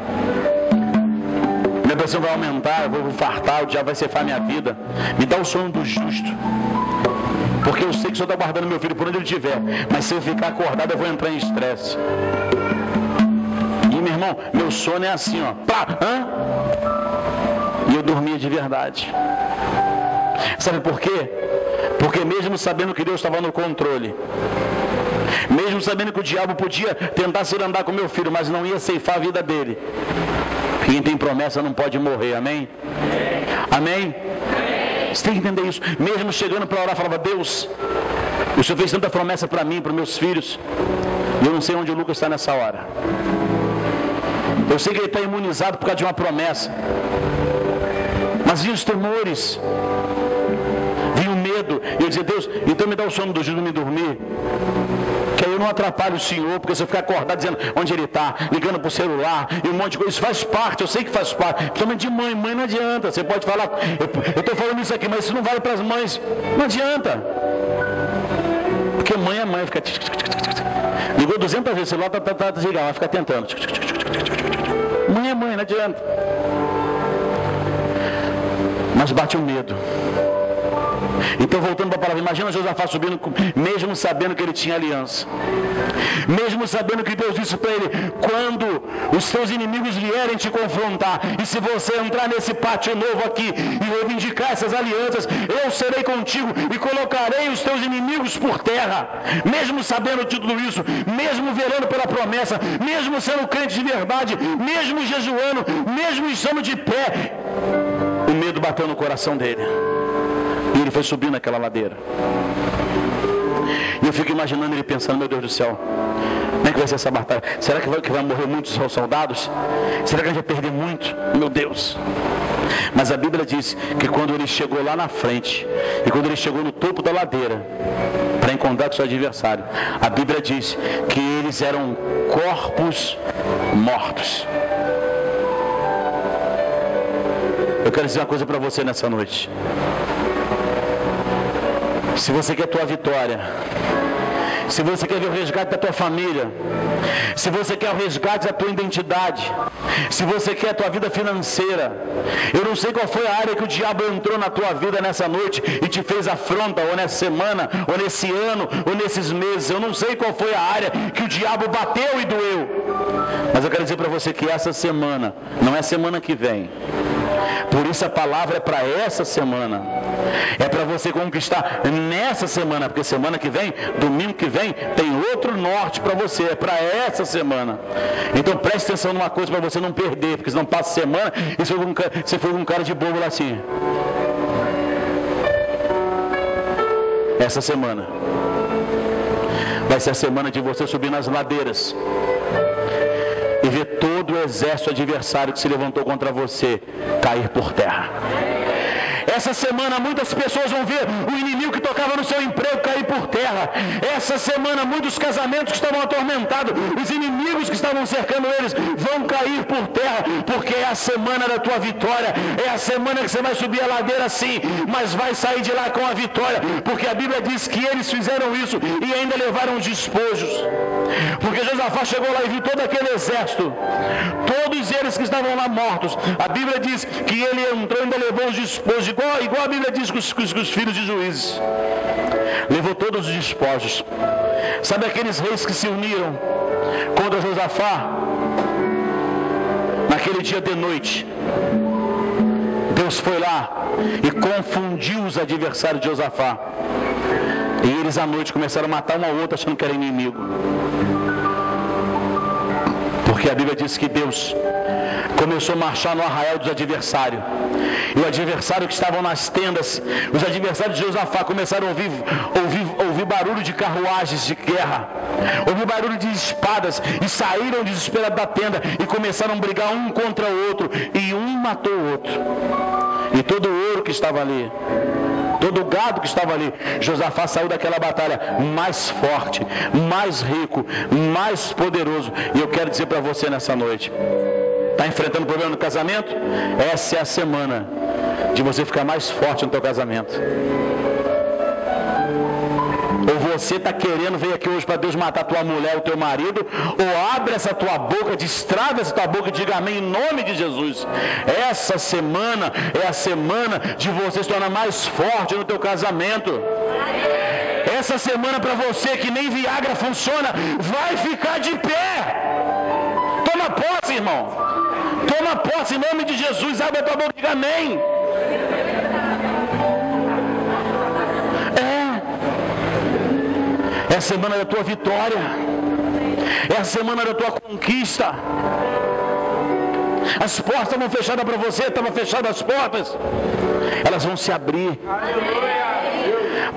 minha pressão vai aumentar, eu vou fartar, o diabo vai cefar minha vida. Me dá o sono do justo. Porque eu sei que o Senhor está guardando meu filho por onde ele estiver. Mas se eu ficar acordado, eu vou entrar em estresse. E meu irmão, meu sono é assim, ó. E eu dormia de verdade. Sabe por quê? Porque mesmo sabendo que Deus estava no controle, mesmo sabendo que o diabo podia tentar se andar com meu filho, mas não ia ceifar a vida dele. Quem tem promessa não pode morrer, amém? Amém? Você tem que entender isso. Mesmo chegando para orar, falava, Deus, o Senhor fez tanta promessa para mim, para meus filhos. Eu não sei onde o Lucas está nessa hora. Eu sei que ele está imunizado por causa de uma promessa. Mas vinha os temores, vinha o medo. E eu dizia, Deus, então me dá o sono do justo, me dormir. Que aí eu não atrapalho o Senhor, porque se eu ficar acordado dizendo onde ele está, ligando para o celular, e um monte de coisa, isso faz parte, eu sei que faz parte. Principalmente de mãe não adianta. Você pode falar, eu estou falando isso aqui, mas isso não vale para as mães. Não adianta. Porque mãe é mãe, fica... Ligou 200 vezes, o celular está desligado, vai ficar tentando. Mãe é mãe, não adianta. Mas bate o medo. Então voltando para a palavra, imagina Josafá subindo, mesmo sabendo que ele tinha aliança, mesmo sabendo que Deus disse para ele, quando os teus inimigos vierem te confrontar, e se você entrar nesse pátio novo aqui e reivindicar essas alianças, eu serei contigo e colocarei os teus inimigos por terra. Mesmo sabendo de tudo isso, mesmo velando pela promessa, mesmo sendo crente de verdade, mesmo jejuando, mesmo estando de pé, o medo bateu no coração dele. E ele foi subindo aquela ladeira. E eu fico imaginando ele pensando, meu Deus do céu, como é que vai ser essa batalha? Será que vai morrer muitos soldados? Será que a gente vai perder muito? Meu Deus. Mas a Bíblia diz que quando ele chegou lá na frente, e quando ele chegou no topo da ladeira, para encontrar com seu adversário, a Bíblia diz que eles eram corpos mortos. Eu quero dizer uma coisa para você nessa noite. Se você quer a tua vitória, se você quer ver o resgate da tua família, se você quer o resgate da tua identidade, se você quer a tua vida financeira, eu não sei qual foi a área que o diabo entrou na tua vida nessa noite e te fez afronta, ou nessa semana, ou nesse ano, ou nesses meses, eu não sei qual foi a área que o diabo bateu e doeu, mas eu quero dizer para você que essa semana, não é semana que vem, por isso a palavra é para essa semana, é para você conquistar nessa semana, porque semana que vem, domingo que vem, tem outro norte para você, é para essa semana. Então preste atenção numa coisa para você não perder, porque senão passa semana e você foi um cara de bobo lá assim. Essa semana vai ser a semana de você subir nas ladeiras e ver todo o exército adversário que se levantou contra você cair por terra. Essa semana muitas pessoas vão ver o inimigo que tocava no seu emprego cair por terra. Essa semana muitos casamentos que estavam atormentados, os inimigos que estavam cercando eles vão cair por terra, porque é a semana da tua vitória, é a semana que você vai subir a ladeira sim, mas vai sair de lá com a vitória, porque a Bíblia diz que eles fizeram isso e ainda levaram os despojos. Porque Josafá chegou lá e viu todo aquele exército, todos eles que estavam lá mortos. A Bíblia diz que ele entrou e ainda levou os despojos de igual a Bíblia diz com os filhos de Juízes. Levou todos os despojos. Sabe aqueles reis que se uniram contra Josafá? Naquele dia de noite, Deus foi lá e confundiu os adversários de Josafá. E eles à noite começaram a matar um ao outro achando que era inimigo. Porque a Bíblia diz que Deus começou a marchar no arraial dos adversários. E o adversário que estavam nas tendas, os adversários de Josafá começaram a ouvir barulho de carruagens de guerra, ouvir barulho de espadas, e saíram desesperados da tenda e começaram a brigar um contra o outro, e um matou o outro. E todo o ouro que estava ali, todo o gado que estava ali, Josafá saiu daquela batalha mais forte, mais rico, mais poderoso. E eu quero dizer para você nessa noite: está enfrentando problema no casamento? Essa é a semana de você ficar mais forte no teu casamento. Ou você está querendo vir aqui hoje para Deus matar tua mulher ou teu marido, ou abre essa tua boca, destrava essa tua boca e diga amém em nome de Jesus. Essa semana é a semana de você se tornar mais forte no teu casamento. Essa semana para você que nem Viagra funciona, vai ficar de pé. Toma posse, irmão. Toma posse em nome de Jesus. Abre a tua boca e diga amém. É a semana da tua vitória. É a semana da tua conquista. As portas estavam fechadas para você, estavam fechadas as portas. Elas vão se abrir.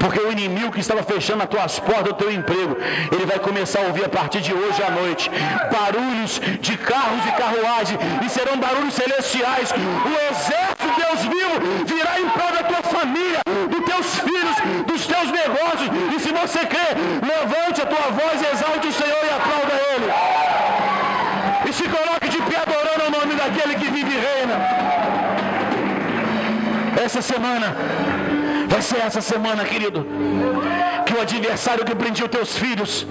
Porque o inimigo que estava fechando as tuas portas do teu emprego, ele vai começar a ouvir a partir de hoje à noite barulhos de carros e carruagem, e serão barulhos celestiais. O exército de Deus vivo virá em prol da tua família, dos teus filhos, dos teus negócios. E se você crê, levante a tua voz, exalte o Senhor e aplauda Ele. E se coloque de pé adorando o nome daquele que vive e reina. Essa semana vai ser essa semana, querido, que o adversário que prendia os teus filhos,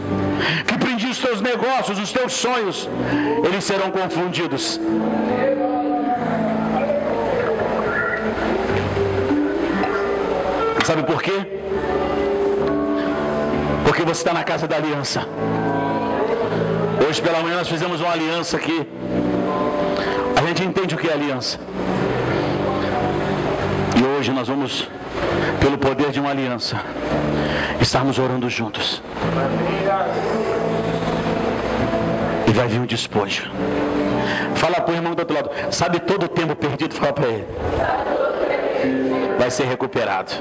que prendia os teus negócios, os teus sonhos, eles serão confundidos. Sabe por quê? Porque você está na casa da aliança. Hoje pela manhã nós fizemos uma aliança aqui. A gente entende o que é aliança. E hoje nós vamos, pelo poder de uma aliança, estarmos orando juntos. E vai vir um despojo. Fala para o irmão do outro lado. Sabe todo o tempo perdido? Fala para ele. Vai ser recuperado.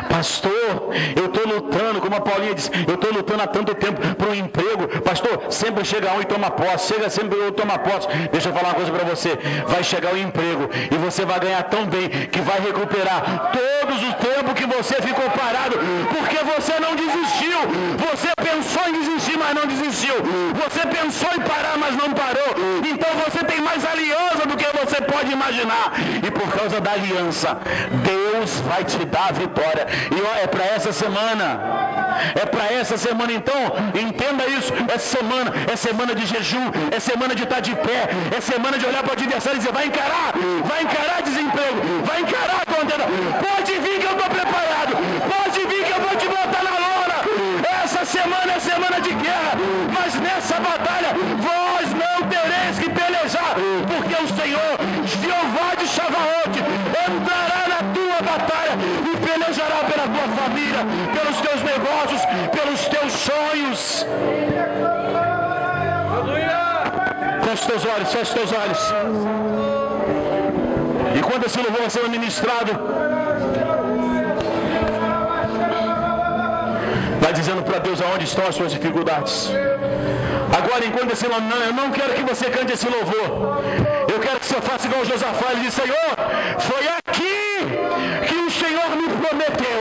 Pastor, eu estou lutando, como a Paulinha disse, eu estou lutando há tanto tempo por um emprego. Pastor, sempre chega um e toma posse, chega sempre outro e toma posse. Deixa eu falar uma coisa para você: vai chegar o emprego e você vai ganhar tão bem que vai recuperar todos o tempo que você ficou parado, porque você não desistiu. Você pensou em desistir, mas não desistiu. Você pensou em parar, mas não parou. Então você tem mais aliança do que você pode imaginar. E por causa da aliança, Deus vai te dar a vitória. E é para essa semana. É para essa semana. Então, entenda isso. Essa semana é semana de jejum. É semana de estar de pé. É semana de olhar para o adversário e dizer: vai encarar desemprego. Vai encarar contenda. Pode vir que eu estou preparado. Pode vir que eu vou te botar na lona. Essa semana é semana de guerra. Mas nessa batalha, vós não tereis que pelejar. Porque o Senhor, Jeová de Chavaote, entrará na tua batalha e pelejará pela tua família, pelos teus negócios, pelos teus sonhos. Feche os teus olhos, feche os teus olhos. E quando esse louvor vai ser ministrado, vai dizendo para Deus aonde estão as suas dificuldades. Agora, enquanto esse louvor, eu não quero que você cante esse louvor. Eu quero que você faça igual Josafá. Ele diz: Senhor, foi aqui que o Senhor me prometeu.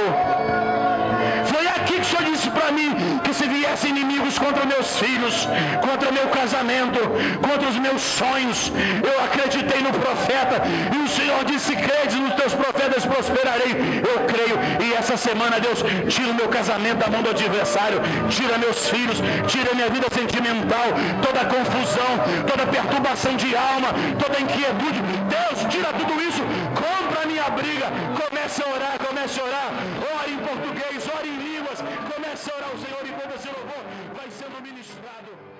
Foi aqui que o Senhor disse para mim que se viessem inimigos contra meus filhos, contra o meu casamento, contra os meus sonhos, eu acreditei no profeta e o Senhor Senhor disse, se credes nos teus profetas, prosperarei. Eu creio. E essa semana, Deus, tira o meu casamento da mão do adversário, tira meus filhos, tira minha vida sentimental, toda a confusão, toda a perturbação de alma, toda a inquietude. Deus, tira tudo isso, compra a minha briga. Comece a orar, comece a orar. Ore em português, ore em línguas. Comece a orar ao Senhor enquanto esse louvor vai sendo ministrado.